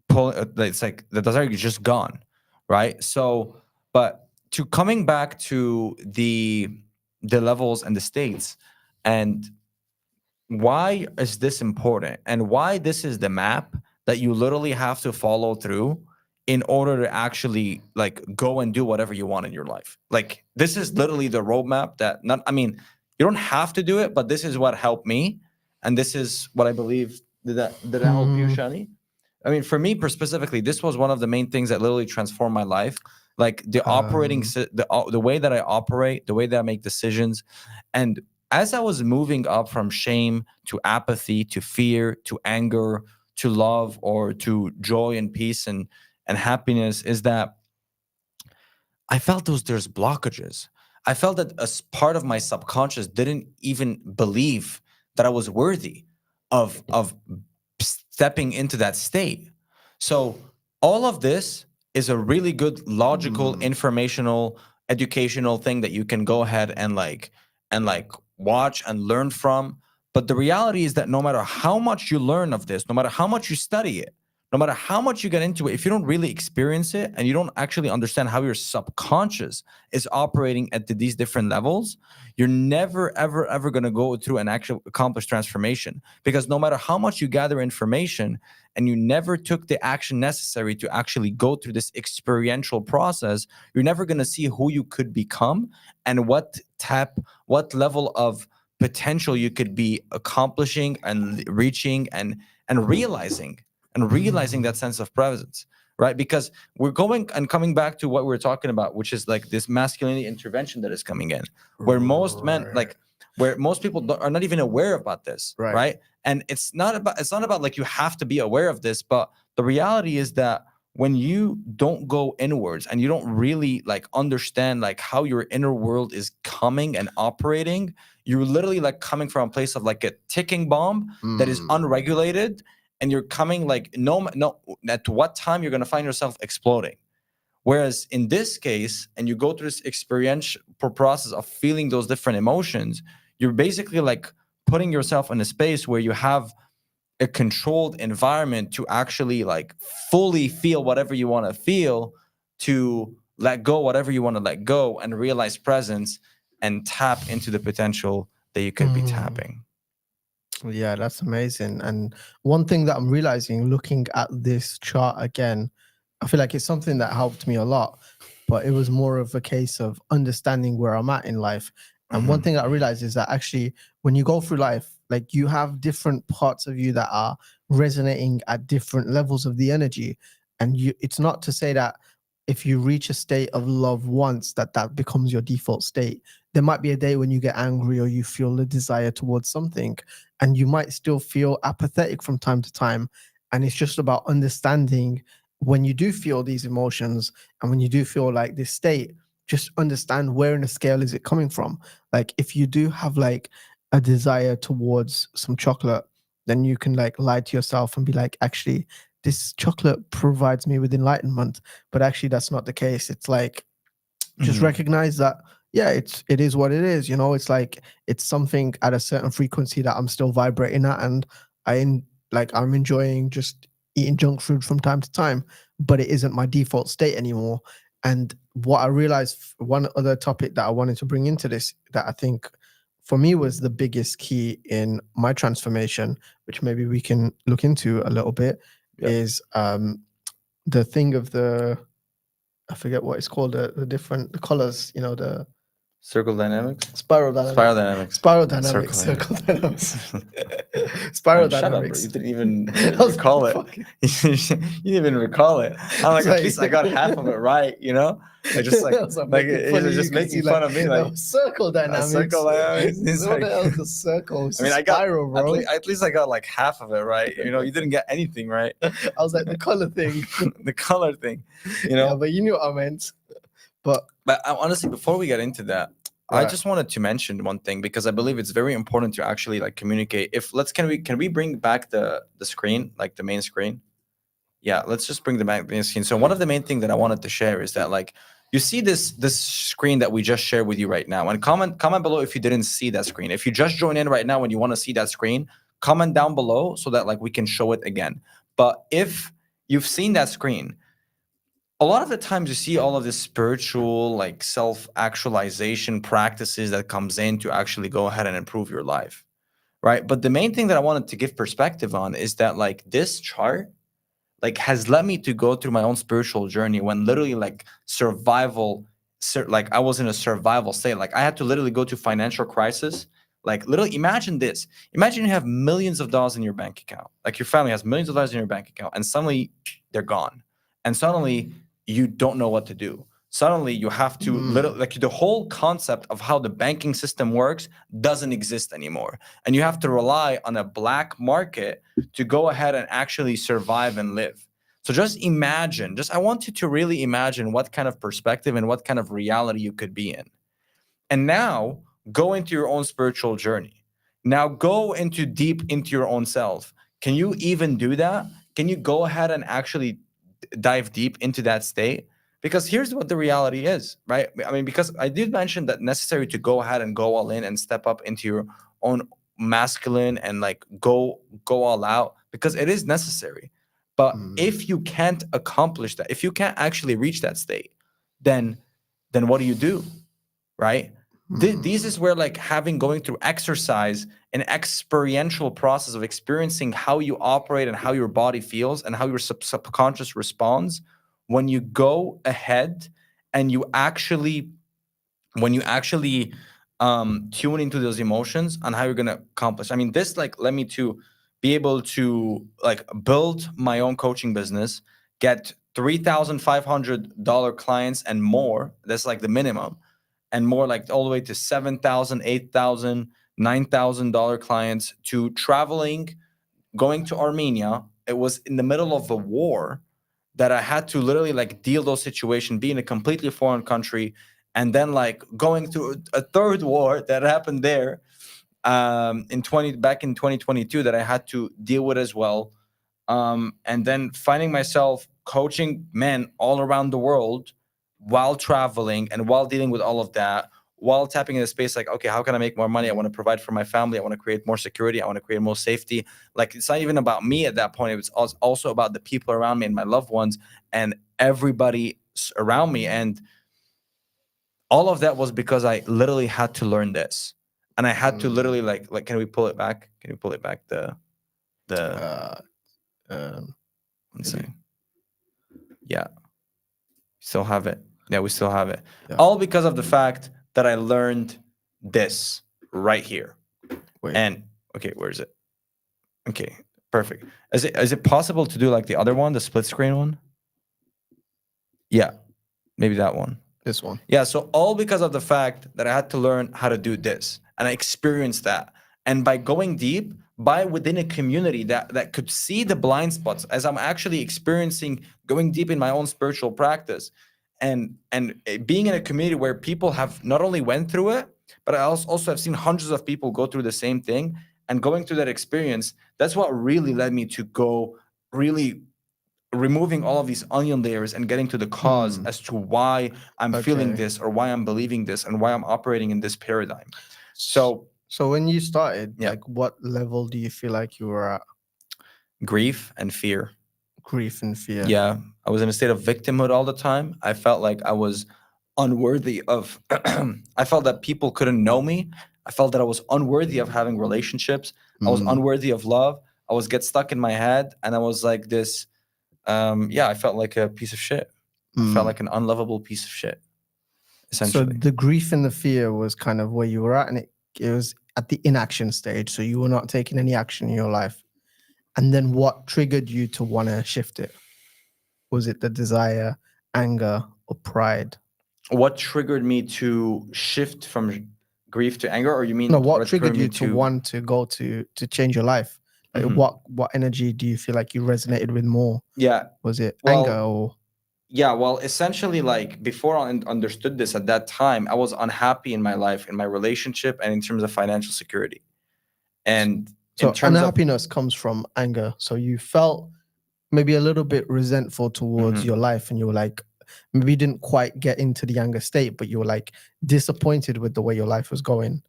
pull. It's like the desire is just gone, right? So, but to coming back to the levels and the states, and why is this important and why this is the map that you literally have to follow through in order to actually like go and do whatever you want in your life. Like this is literally the roadmap that not I mean, you don't have to do it, but this is what helped me. And this is what I believe. Did that help you, Hmm. Shani? I mean, for me specifically, this was one of the main things that literally transformed my life. Like the Um, the way that I operate, the way that I make decisions, and as I was moving up from shame to apathy to fear to anger to love or to joy and peace and happiness, is that I felt there's blockages. I felt that a part of my subconscious didn't even believe that I was worthy of stepping into that state. So all of this is a really good logical, mm, informational, educational thing that you can go ahead and like watch and learn from. But the reality is that no matter how much you learn of this, no matter how much you study it, no matter how much you get into it, if you don't really experience it and you don't actually understand how your subconscious is operating at these different levels, you're never, ever, ever going to go through an actual accomplished transformation. Because no matter how much you gather information and you never took the action necessary to actually go through this experiential process, you're never going to see who you could become and what level of potential you could be accomplishing and reaching and realizing and realizing mm, that sense of presence, right? Because we're going and coming back to what we are talking about, which is like this masculinity intervention that is coming in, where most men, right, like, where most people are not even aware about this, right. right? And it's not about like you have to be aware of this, but the reality is that when you don't go inwards and you don't really like understand like how your inner world is coming and operating, you're literally like coming from a place of like a ticking bomb that is Mm, unregulated, and you're coming like no at what time you're going to find yourself exploding. Whereas in this case, and you go through this experiential process of feeling those different emotions, you're basically like putting yourself in a space where you have a controlled environment to actually like fully feel whatever you want to feel, to let go whatever you want to let go, and realize presence and tap into the potential that you could be mm. tapping. Yeah, that's amazing. And one thing that I'm realizing looking at this chart again, I feel like it's something that helped me a lot, but it was more of a case of understanding where I'm at in life. And one Hmm. thing that I realized is that actually, when you go through life, like you have different parts of you that are resonating at different levels of the energy. And it's not to say that if you reach a state of love once, that becomes your default state. There might be a day when you get angry or you feel a desire towards something, and you might still feel apathetic from time to time. And it's just about understanding when you do feel these emotions and when you do feel like this state, just understand where in the scale is it coming from. Like if you do have like a desire towards some chocolate, then you can like lie to yourself and be like, actually, this chocolate provides me with enlightenment. But actually, that's not the case. It's like, just Hmm. recognize that, yeah, it is what it is. It's like it's something at a certain frequency that I'm still vibrating at, and I'm enjoying just eating junk food from time to time, but it isn't my default state anymore. And what I realized, one other topic that I wanted to bring into this, that I think for me was the biggest key in my transformation, which maybe we can look into a little bit, Yep. is the thing of the, I forget what it's called, the different the colors, the Circle dynamics. Spiral Spiral dynamics. dynamics. Spiral dynamics. Circle Circle dynamics. Spiral Shut up, bro. dynamics. You didn't even I was recall like, it. fuck it. You didn't even recall it. I'm like, at Sorry. least I got half of it right, you know? Like, just like, I was like making fun of you just 'cause making you fun of me. Like, circle dynamics. circle dynamics. He's What like, the hell's a circle? It's I mean, a I got spiral, bro. at least I got like half of it right. You know, you didn't get anything right. I was like the color thing. The color thing, you Yeah, know. but you knew what I meant. But But honestly, before we get into that, I Right. just wanted to mention one thing because I believe it's very important to actually like communicate. If let's can we bring back the screen, like the main screen? Yeah, let's just bring the main screen. So one of the main thing that I wanted to share is that like you see this screen that we just shared with you right now, and comment below if you didn't see that screen. If you just join in right now and you want to see that screen, comment down below so that like we can show it again. But if you've seen that screen, a lot of the times you see all of this spiritual like self-actualization practices that comes in to actually go ahead and improve your life, right? But the main thing that I wanted to give perspective on is that like this chart like has led me to go through my own spiritual journey when literally like like I was in a survival state. Like I had to literally go to financial crisis. Like literally imagine this. Imagine you have millions of dollars in your bank account. Like your family has millions of dollars in your bank account and suddenly they're gone. And suddenly you don't know what to do. Suddenly you have to literally like the whole concept of how the banking system works doesn't exist anymore. And you have to rely on a black market to go ahead and actually survive and live. So just imagine, I want you to really imagine what kind of perspective and what kind of reality you could be in. And now go into your own spiritual journey. Now go into deep into your own self. Can you even do that? Can you go ahead and actually dive deep into that state? Because here's what the reality is, right? I mean, because I did mention that necessary to go ahead and go all in and step up into your own masculine and like go all out because it is necessary. But if you can't accomplish that, if you can't actually reach that state, then what do? Right? These is where like having going through exercise, an experiential process of experiencing how you operate and how your body feels and how your subconscious responds when you go ahead and you actually when you actually tune into those emotions and how you're gonna accomplish. I mean, this like led me to be able to like build my own coaching business, get $3,500 clients and more. That's like the minimum, and more like all the way to 7,000, 8,000, $9,000 clients, to traveling, going to Armenia. It was in the middle of a war that I had to literally like deal those situations, be in a completely foreign country, and then like going through a third war that happened there back in 2022 that I had to deal with as well. And then finding myself coaching men all around the world while traveling and while dealing with all of that, while tapping into space like, okay, how can I make more money? I want to provide for my family. I want to create more security. I want to create more safety. Like it's not even about me at that point. It was also about the people around me and my loved ones and everybody around me. And all of that was because I literally had to learn this. And I had to literally like, can we pull it back? Can you pull it back? The let's see. Yeah. Still have it. Yeah, we still have it. Yeah. All because of the fact that I learned this right here. Wait. And okay, where is it? Okay, perfect. Is it possible to do like the other one, the split screen one? Yeah, maybe that one. This one. Yeah, so all because of the fact that I had to learn how to do this and I experienced that. And by going deep, by within a community that could see the blind spots as I'm actually experiencing going deep in my own spiritual practice and being in a community where people have not only went through it, but I also have seen hundreds of people go through the same thing and going through that experience. That's what really led me to go really removing all of these onion layers and getting to the cause as to why I'm feeling Okay. this or why I'm believing this and why I'm operating in this paradigm. So when you started, Yeah. like what level do you feel like you were at? grief and fear. Grief and fear. Yeah, I was in a state of victimhood all the time. I felt like I was unworthy of I felt that people couldn't know me. I felt that I was unworthy of having relationships. I was unworthy of love. I was get stuck in my head and I was like this I felt like a piece of shit. I felt like an unlovable piece of shit, So essentially. the grief and the fear was kind of where you were at, and it was at the inaction stage. So you were not taking any action in your life. And then what triggered you to want to shift it? Was it the desire, anger, or pride? What triggered me to shift from grief to anger, or you No, mean what what triggered triggered me you to to? want to go to change your life? Like Mhm. what energy do you feel like you resonated with more? Yeah. Was it anger Well, or yeah. Well, essentially, like before I understood this at that time, I was unhappy in my life, in my relationship, and in terms of financial security. And in so terms of, unhappiness comes from anger? So you felt maybe a little bit resentful towards Mhm. your life, and you were like, maybe you didn't quite get into the anger state, but you were like disappointed with the way your life was going,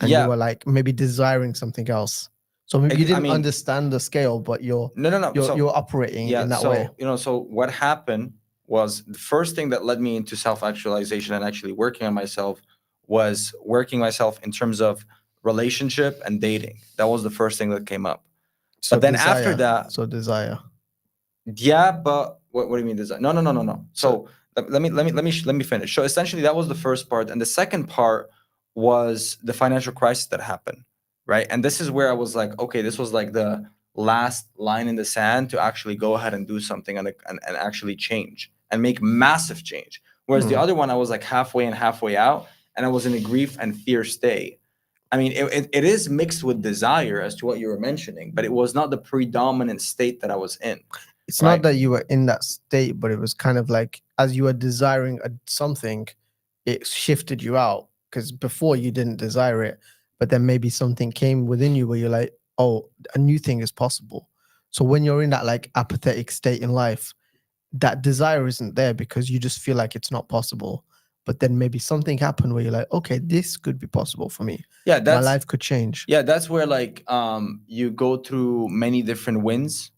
and you Yeah, were like maybe desiring something else. So maybe you I didn't mean, understand the scale, but no, no, no. you're So operating yeah, in that way. so so what happened was the first thing that led me into self-actualization and actually working on myself was working myself in terms of relationship and dating. That was the first thing that came up. So But then after desire. that, So desire. yeah, but what do you mean design? No, no, no, no, no. So So let me finish. So essentially, that was the first part, and the second part was the financial crisis that happened, right? And this is where I was like, okay, this was like the last line in the sand to actually go ahead and do something and actually change and make massive change. Whereas the mm, other one, I was like halfway in, halfway out, and I was in a grief and fear state. I mean, it is mixed with desire as to what you were mentioning, but it was not the predominant state that I was in, it's not right? that you were in that state, but it was kind of like as you were desiring something, it shifted you out because before you didn't desire it, but then maybe something came within you where you're like, oh, a new thing is possible. So when you're in that like apathetic state in life, that desire isn't there because you just feel like it's not possible. But then maybe something happened where you're like, okay, this could be possible for me. Yeah, My that's life could change. yeah, that's where like you go through many different wins.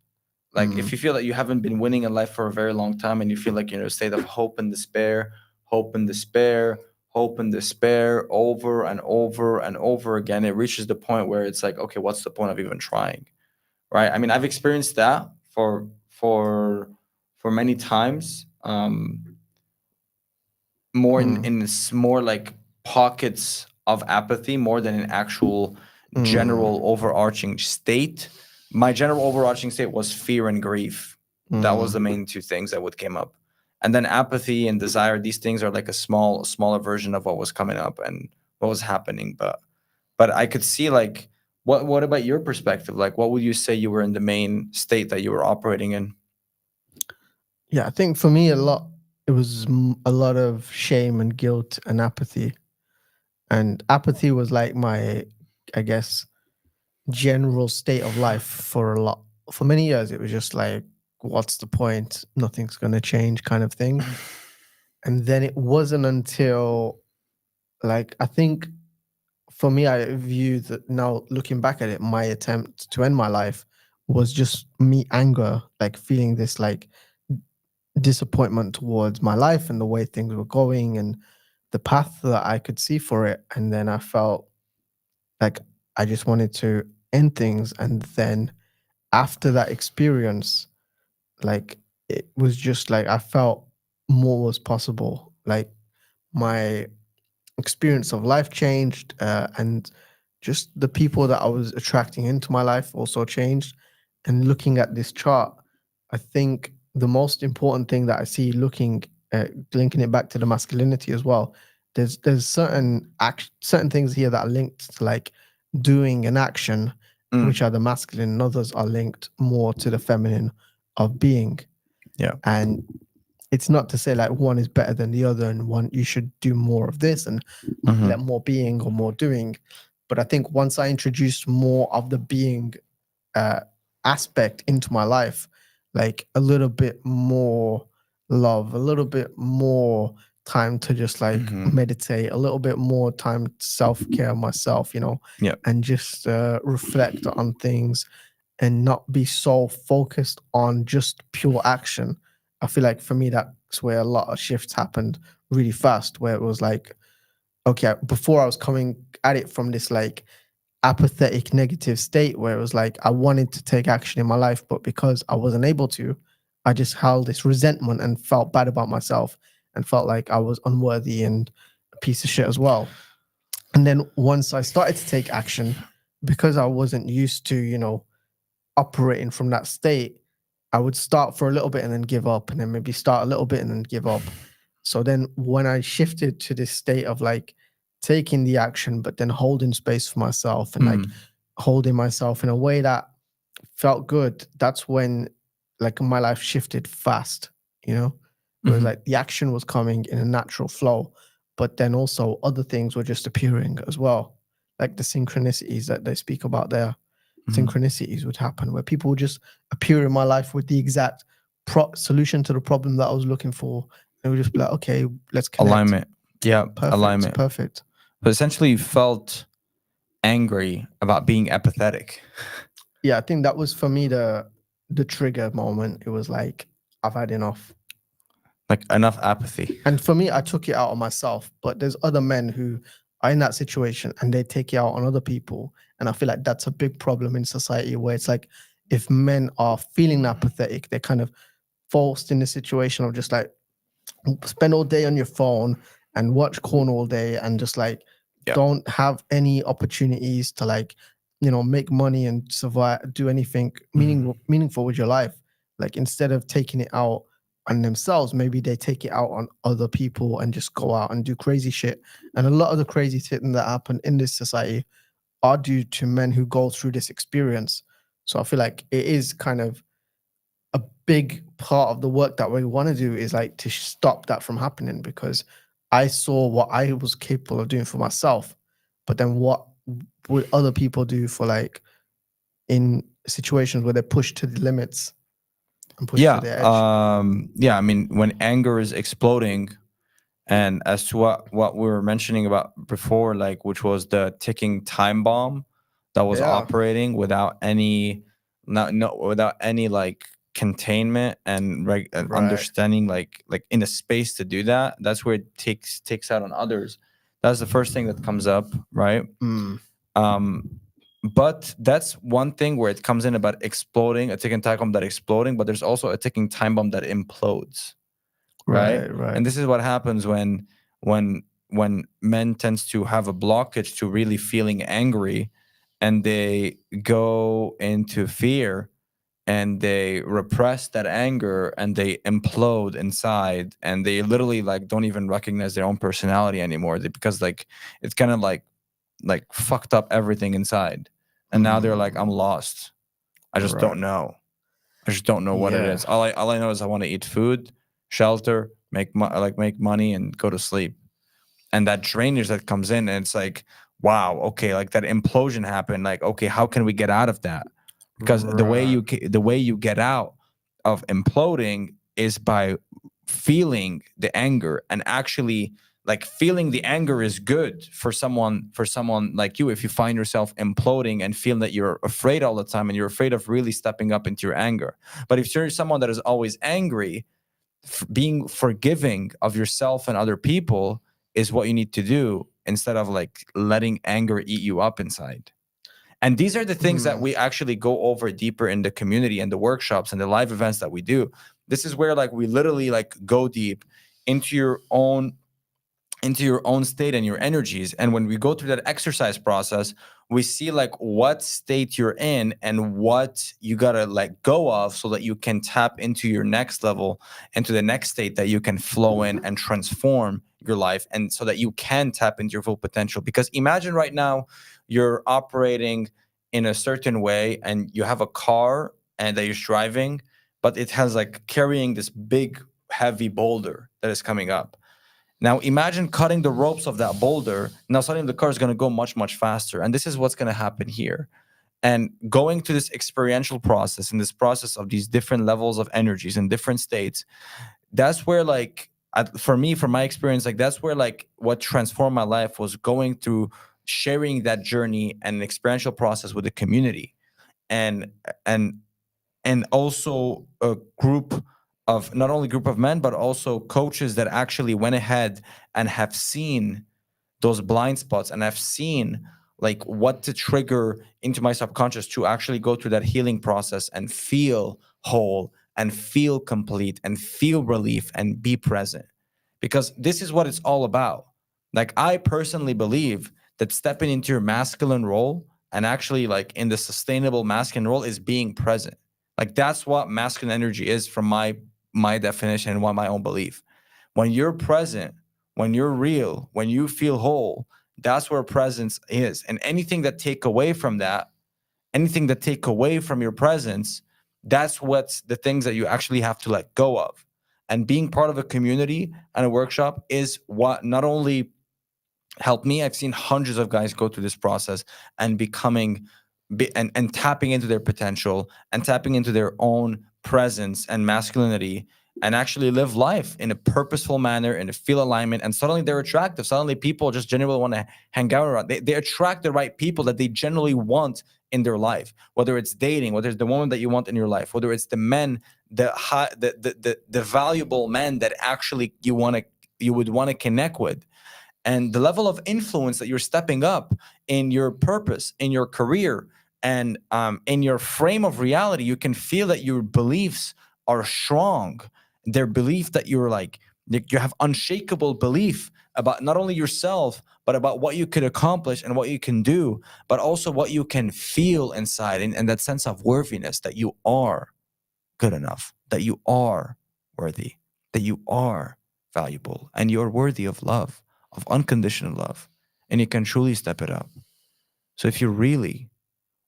Like if Mm, you feel that you haven't been winning in life for a very long time and you feel like you're in a state of hope and despair, hope and despair, hope and despair over and over and over again, it reaches the point where it's like, okay, what's the point of even trying? Right? I mean, I've experienced that for many times. More mm, more like pockets of apathy more than an actual mm, general overarching state. My general overarching state was fear and grief. That was mm. the main two things that would came up. And then apathy and desire, these things are like a smaller version of what was coming up and what was happening. But I could see like what about your perspective? Like what would you say you were in the main state that you were operating in? Yeah, I think for me, it was a lot of shame and guilt and apathy. And apathy was like my, I guess, general state of life for many years. It was just like, what's the point? Nothing's going to change kind of thing. And then it wasn't until, like, I think for me, I view that now looking back at it, my attempt to end my life was just me anger, like feeling this like disappointment towards my life and the way things were going and the path that I could see for it. And then I felt like I just wanted to end things. And then after that experience, like it was just like I felt more was possible. Like my experience of life changed, and just the people that I was attracting into my life also changed. And looking at this chart, I think the most important thing that I see looking at linking it back to the masculinity as well, there's certain things here that are linked to like doing an action, which Mm, are the masculine, and others are linked more to the feminine of being. yeah. And it's not to say like one is better than the other and one you should do more of this and let Hmm. more being or more doing. But I think once I introduced more of the being uh, aspect into my life, like a little bit more love, a little bit more time to just like Hmm. meditate, a little bit more time self care myself, Yeah. and just reflect on things and not be so focused on just pure action. I feel like for me, that's where a lot of shifts happened really fast, where it was like, okay, before I was coming at it from this like apathetic negative state where it was like I wanted to take action in my life, but because I wasn't able to, I just held this resentment and felt bad about myself. and felt like I was unworthy and a piece of shit as well. And then once I started to take action, because I wasn't used to, operating from that state, I would start for a little bit and then give up, and then maybe start a little bit and then give up. So then when I shifted to this state of like taking the action, but then holding space for myself and like Mm, holding myself in a way that felt good, that's when like my life shifted fast, you know? It was mhm, like the action was coming in a natural flow, but then also other things were just appearing as well. Like the synchronicities that they speak about there, mhm. synchronicities would happen where people would just appear in my life with the exact solution to the problem that I was looking for. They would just be like, okay, let's connect. Alignment. Yeah, Perfect, alignment. perfect. But essentially, you felt angry about being apathetic. Yeah, I think that was for me the trigger moment. It was like, I've had enough. Like enough apathy. And for me, I took it out on myself. But there's other men who are in that situation and they take it out on other people. And I feel like that's a big problem in society where it's like if men are feeling that pathetic, they're kind of forced in the situation of just like spend all day on your phone and watch corn all day and just like Yeah. don't have any opportunities to like make money and survive, do anything Mhm. meaningful with your life. Like instead of taking it out on themselves, maybe they take it out on other people and just go out and do crazy shit. And a lot of the crazy shit that happen in this society are due to men who go through this experience. So I feel like it is kind of a big part of the work that we want to do is like to stop that from happening, because I saw what I was capable of doing for myself, but then what would other people do for like in situations where they're pushed to the limits and pushed to Yeah. the edge? Yeah. I mean, when anger is exploding, and as to what we were mentioning about before, like which was the ticking time bomb that was Yeah, operating without any, not no without any like containment and right. understanding, like in a space to do that. That's where it takes out on others. That's the first thing that comes up, right? Mm, Um, but that's one thing where it comes in about exploding, a ticking time bomb that exploding, but there's also a ticking time bomb that implodes, right? right, right. And this is what happens when men tends to have a blockage to really feeling angry, and they go into fear and they repress that anger and they implode inside, and they literally like don't even recognize their own personality anymore, because like it's kind of like fucked up everything inside, and now they're like, I'm Mm, lost. I just right. don't know. I just don't know what it Yeah. is. All I know is I want to eat food, shelter, make money, and go to sleep. And that drainage that comes in, and it's like, wow, okay, like that implosion happened. Like, okay, how can we get out of that? Because Right. the way you get out of imploding is by feeling the anger, and actually like feeling the anger is good for someone like you. If you find yourself imploding and feel that you're afraid all the time and you're afraid of really stepping up into your anger. But if you're someone that is always angry, being forgiving of yourself and other people is what you need to do, instead of like letting anger eat you up inside. And these are the things that Mm, we actually go over deeper in the community and the workshops and the live events that we do. This is where like we literally like go deep into your own state and your energies. And when we go through that exercise process, we see like what state you're in and what you got to let go of, so that you can tap into your next level, into the next state that you can flow in and transform your life, and so that you can tap into your full potential. Because imagine right now you're operating in a certain way, and you have a car and that you're driving, but it has like carrying this big heavy boulder that is coming up. Now imagine cutting the ropes of that boulder. Now suddenly the car is going to go much, much faster. And this is what's going to happen here. And going to this experiential process, and this process of these different levels of energies in different states, that's where like for me, from my experience, like that's where like what transformed my life was going through sharing that journey and an experiential process with the community. And and and also a group of, not only group of men, but also coaches that actually went ahead and have seen those blind spots, and have seen like what to trigger into my subconscious to actually go through that healing process and feel whole and feel complete and feel relief and be present. because this is what it's all about. Like, I personally believe that stepping into your masculine role, and actually like in the sustainable masculine role, is being present. Like, that's what masculine energy is from my definition and what my own belief. When you're present, when you're real, when you feel whole, that's where presence is. And anything that take away from your presence, that's what's the things that you actually have to let go of. And being part of a community and a workshop is what not only helped me, I've seen hundreds of guys go through this process and and tapping into their potential and tapping into their own presence and masculinity, and actually live life in a purposeful manner and feel alignment. And suddenly they're attractive. Suddenly people just genuinely want to hang out around. They attract the right people that they generally want in their life, whether it's dating, whether it's the woman that you want in your life, whether it's the men, the valuable men that actually you would want to connect with. And the level of influence that you're stepping up in your purpose, in your career, and in your frame of reality, you can feel that your beliefs are strong. Their belief that you have unshakable belief about not only yourself, but about what you could accomplish and what you can do, but also what you can feel inside, and that sense of worthiness, that you are good enough, that you are worthy, that you are valuable, and you're worthy of love, of unconditional love, and you can truly step it up. So if you really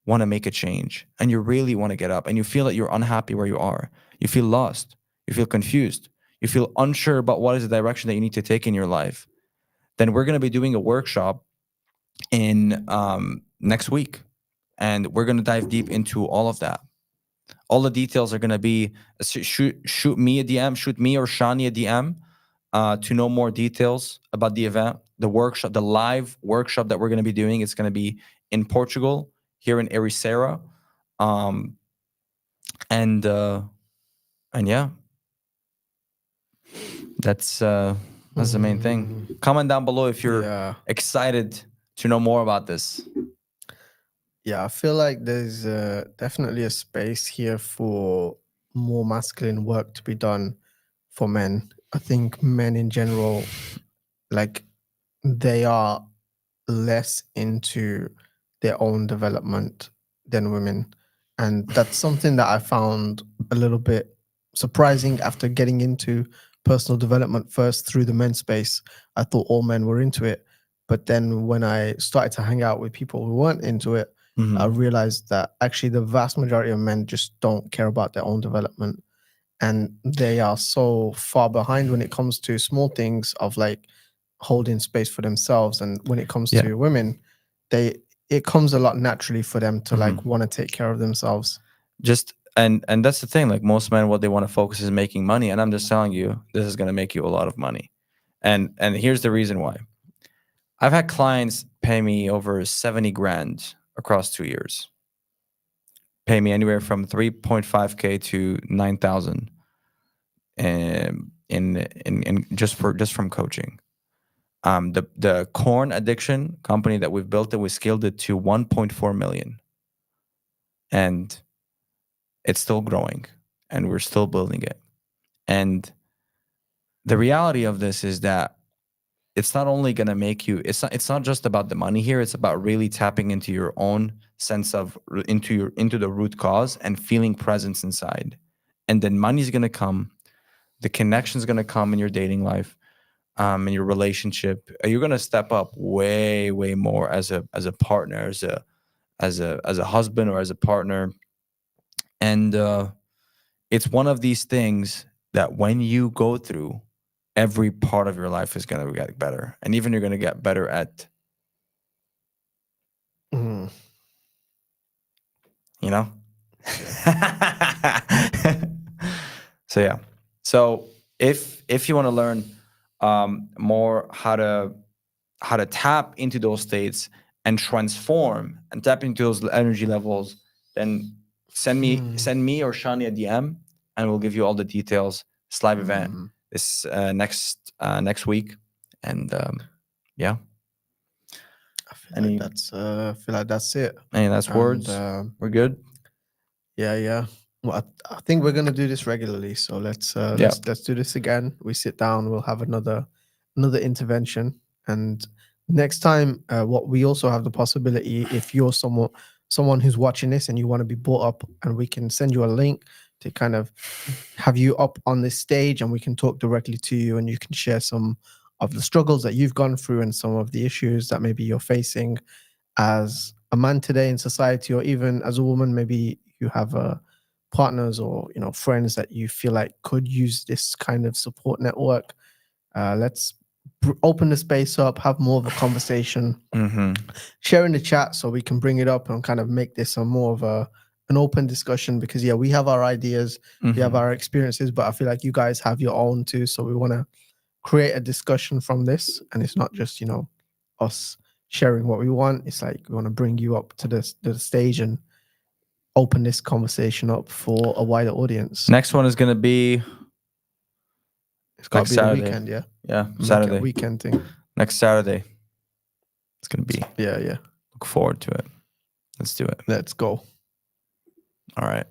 want to make a change and you really want to get up and you feel that you're unhappy where you are, you feel lost, you feel confused, you feel unsure about what is the direction that you need to take in your life, then we're going to be doing a workshop in next week. And we're going to dive deep into all of that. All the details are going to be shoot me a DM, shoot me or Shani a DM to know more details about the event, the workshop, the live workshop that we're going to be doing. It's going to be in Portugal, here in Ericeira. Um, and yeah, that's the main thing. Comment down below if you're excited to know more about this. Yeah, I feel like there's definitely a space here for more masculine work to be done for men. I think men in general, like, they are less into their own development than women. And that's something that I found a little bit surprising after getting into personal development first through the men's space. I thought all men were into it. But then when I started to hang out with people who weren't into it, I realized that actually the vast majority of men just don't care about their own development. And they are so far behind when it comes to small things of like holding space for themselves. And when it comes to women, it comes a lot naturally for them to like want to take care of themselves. Just and that's the thing. Like, most men, what they want to focus is making money. And I'm just telling you, this is going to make you a lot of money. And here's the reason why. I've had clients pay me over 70 grand across 2 years. Pay me anywhere from 3.5K to 9,000 in just from coaching. The corn addiction company that we've built, we scaled it to 1.4 million. And it's still growing, and we're still building it. And the reality of this is that it's not only going to make you, it's not just about the money here. It's about really tapping into your own sense of, into the root cause and feeling presence inside. And then money's going to come. The connection's going to come in your dating life, in your relationship. You're going to step up way, way more as a partner, as a husband, or as a partner. And it's one of these things that when you go through, every part of your life is going to get better. And even you're going to get better at, you know? So, yeah. So if you want to learn more how to tap into those states and transform and tap into those energy levels, then send me or Shani a DM, and we'll give you all the details. This live event this next week. And yeah. I feel like that's it. Any last words? We're good. Yeah. Well, I think we're gonna do this regularly. So Yeah. let's do this again. We sit down. We'll have another intervention. And next time, what we also have the possibility, if you're someone who's watching this and you want to be brought up, and we can send you a link to kind of have you up on this stage, and we can talk directly to you, and you can share some of the struggles that you've gone through and some of the issues that maybe you're facing as a man today in society, or even as a woman. Maybe you have partners or friends that you feel like could use this kind of support network. Let's open the space up, have more of a conversation, Mm-hmm. share in the chat so we can bring it up and kind of make this a more of an open discussion. Because yeah, we have our ideas, we have Mm-hmm. our experiences, but I feel like you guys have your own too. So we want to create a discussion from this, and it's not just us sharing what we want. It's like we want to bring you up to the stage and open this conversation up for a wider audience. Next one is gonna be It's got to next be Saturday. the weekend, yeah. Yeah, Make it a Saturday. weekend thing. Next Saturday. It's gonna be. Yeah. Look forward to it. Let's do it. Let's go. All right.